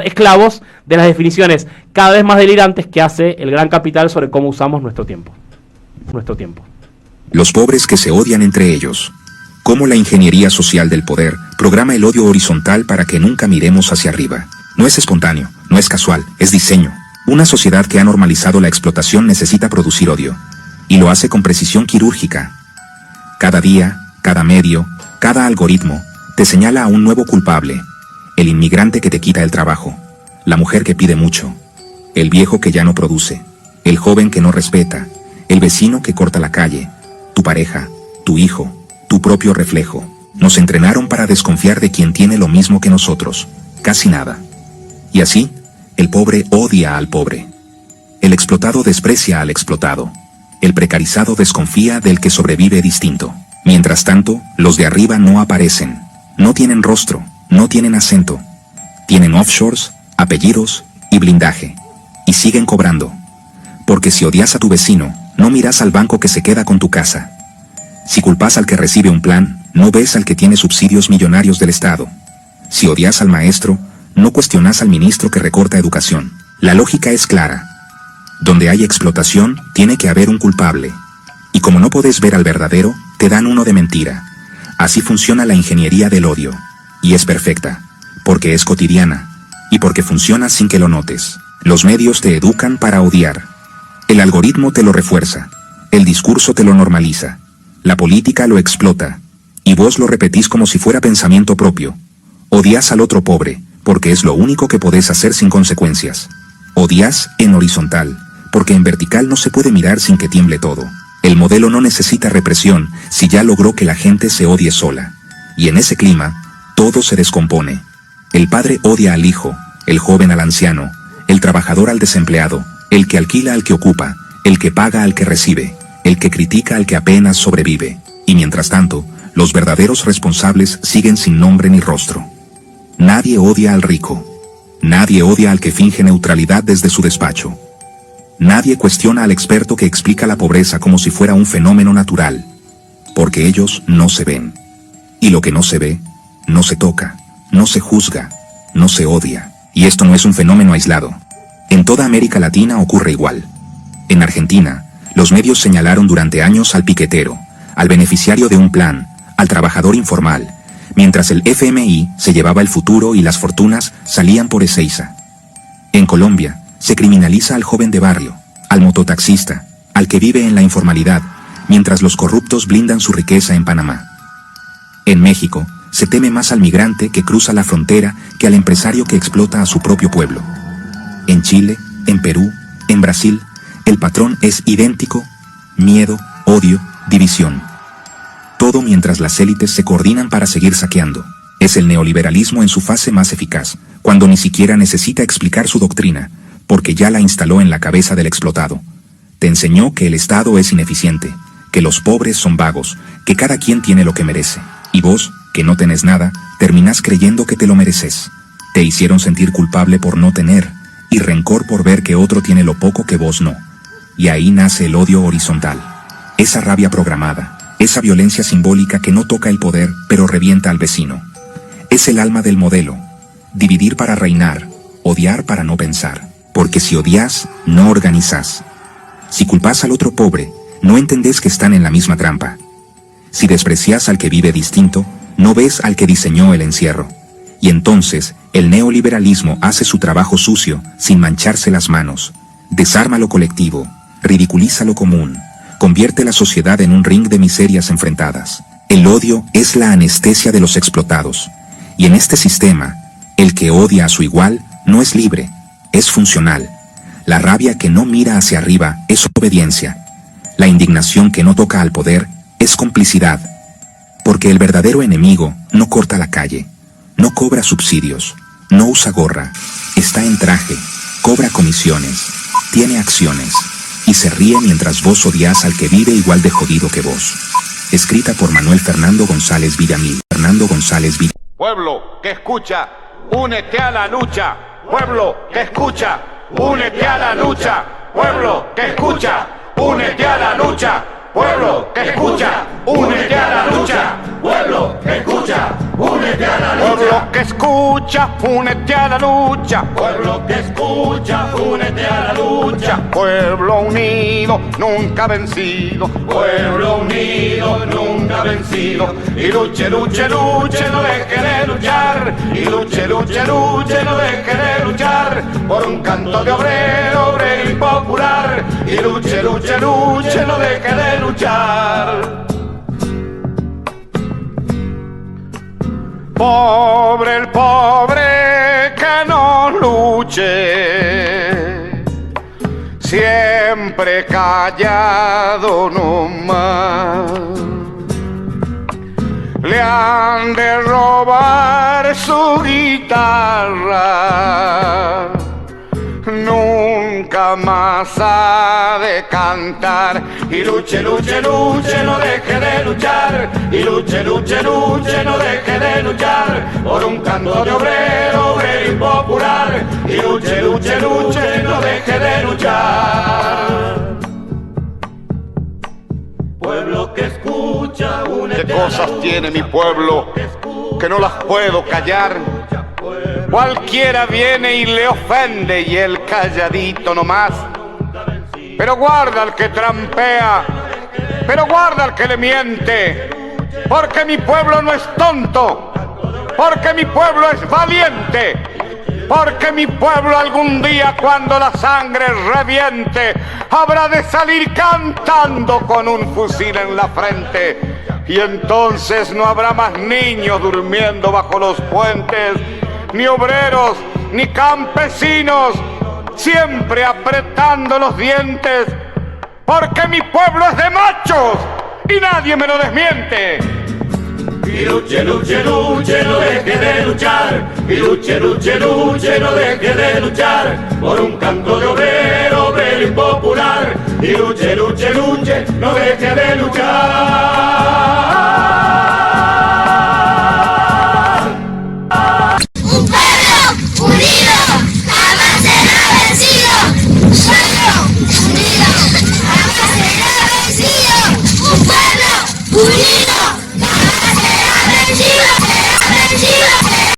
esclavos de las definiciones cada vez más delirantes que hace el gran capital sobre cómo usamos nuestro tiempo. Los pobres que se odian entre ellos. Cómo la ingeniería social del poder programa el odio horizontal para que nunca miremos hacia arriba. No es espontáneo, no es casual, es diseño. Una sociedad que ha normalizado la explotación necesita producir odio. Y lo hace con precisión quirúrgica. Cada día, cada medio, cada algoritmo, te señala a un nuevo culpable. El inmigrante que te quita el trabajo. La mujer que pide mucho. El viejo que ya no produce. El joven que no respeta. El vecino que corta la calle. Tu pareja, tu hijo, tu propio reflejo. Nos entrenaron para desconfiar de quien tiene lo mismo que nosotros. Casi nada. Y así, el pobre odia al pobre. El explotado desprecia al explotado. El precarizado desconfía del que sobrevive distinto. Mientras tanto, los de arriba no aparecen. No tienen rostro, no tienen acento. Tienen offshores, apellidos y blindaje. Y siguen cobrando. Porque si odias a tu vecino, no miras al banco que se queda con tu casa. Si culpas al que recibe un plan, no ves al que tiene subsidios millonarios del Estado. Si odias al maestro, no cuestionas al ministro que recorta educación. La lógica es clara. Donde hay explotación, tiene que haber un culpable. Y como no podés ver al verdadero, te dan uno de mentira. Así funciona la ingeniería del odio. Y es perfecta. Porque es cotidiana. Y porque funciona sin que lo notes. Los medios te educan para odiar. El algoritmo te lo refuerza. El discurso te lo normaliza. La política lo explota. Y vos lo repetís como si fuera pensamiento propio. Odias al otro pobre, porque es lo único que podés hacer sin consecuencias. Odias en horizontal, porque en vertical no se puede mirar sin que tiemble todo. El modelo no necesita represión si ya logró que la gente se odie sola. Y en ese clima, todo se descompone. El padre odia al hijo, el joven al anciano, el trabajador al desempleado, el que alquila al que ocupa, el que paga al que recibe, el que critica al que apenas sobrevive. Y mientras tanto, los verdaderos responsables siguen sin nombre ni rostro. Nadie odia al rico. Nadie odia al que finge neutralidad desde su despacho. Nadie cuestiona al experto que explica la pobreza como si fuera un fenómeno natural. Porque ellos no se ven. Y lo que no se ve, no se toca, no se juzga, no se odia. Y esto no es un fenómeno aislado. En toda América Latina ocurre igual. En Argentina, los medios señalaron durante años al piquetero, al beneficiario de un plan, al trabajador informal, mientras el FMI se llevaba el futuro y las fortunas salían por Ezeiza. En Colombia, se criminaliza al joven de barrio, al mototaxista, al que vive en la informalidad, mientras los corruptos blindan su riqueza en Panamá. En México, se teme más al migrante que cruza la frontera que al empresario que explota a su propio pueblo. En Chile, en Perú, en Brasil, el patrón es idéntico: miedo, odio, división. Todo mientras las élites se coordinan para seguir saqueando. Es el neoliberalismo en su fase más eficaz, cuando ni siquiera necesita explicar su doctrina, porque ya la instaló en la cabeza del explotado. Te enseñó que el Estado es ineficiente, que los pobres son vagos, que cada quien tiene lo que merece. Y vos, que no tenés nada, terminás creyendo que te lo mereces. Te hicieron sentir culpable por no tener, y rencor por ver que otro tiene lo poco que vos no. y ahí nace el odio horizontal. Esa rabia programada, esa violencia simbólica que no toca el poder, pero revienta al vecino. Es el alma del modelo. Dividir para reinar, odiar para no pensar. Porque si odias, no organizás. Si culpas al otro pobre, no entendés que están en la misma trampa. Si desprecias al que vive distinto, no ves al que diseñó el encierro. Y entonces, el neoliberalismo hace su trabajo sucio, sin mancharse las manos. Desarma lo colectivo, ridiculiza lo común, convierte la sociedad en un ring de miserias enfrentadas. El odio es la anestesia de los explotados. Y en este sistema, el que odia a su igual no es libre, es funcional. La rabia que no mira hacia arriba es obediencia. La indignación que no toca al poder es complicidad. Porque el verdadero enemigo no corta la calle, no cobra subsidios, no usa gorra, está en traje, cobra comisiones, tiene acciones, y se ríe mientras vos odias al que vive igual de jodido que vos. Escrita por Manuel Fernando González Villamil. Pueblo que escucha, únete a la lucha. Pueblo que escucha, únete a la lucha. Pueblo que escucha, únete a la lucha. Pueblo que escucha, únete a la lucha. Pueblo que escucha, únete a la lucha. Pueblo que escucha, únete a la lucha. Pueblo que escucha, únete a la lucha. Pueblo unido, nunca vencido. Pueblo unido, nunca vencido. Y luche, luche, luche, no deje de luchar. Y luche, luche, luche, no deje de luchar. Por un canto de obrero, obrero y popular. Y luche, luche, luche, no deje de luchar. Pobre el pobre que no luche, siempre callado nomás. Le han de robar su guitarra, nunca más ha de cantar. Y luche, luche, luche, no deje de luchar. Y luche, luche, luche, no deje de luchar. Por un canto de obrero, obrero y popular. Y luche, luche, luche, no deje de luchar. Pueblo que escucha, únete. ¿Qué cosas tiene mi pueblo que no las puedo callar? Cualquiera viene y le ofende y él calladito nomás. Pero guarda al que trampea, pero guarda al que le miente. Porque mi pueblo no es tonto, porque mi pueblo es valiente. Porque mi pueblo algún día cuando la sangre reviente habrá de salir cantando con un fusil en la frente. Y entonces no habrá más niños durmiendo bajo los puentes, ni obreros, ni campesinos, siempre apretando los dientes, porque mi pueblo es de machos y nadie me lo desmiente. Y luche, luche, luche, no deje de luchar. Y luche, luche, luche, no deje de luchar. Por un canto de obrero, obrero y popular. Y luche, luche, luche, no deje de luchar. Un pueblo unido jamás será vencido. Un pueblo unido jamás será vencido. Un pueblo unido.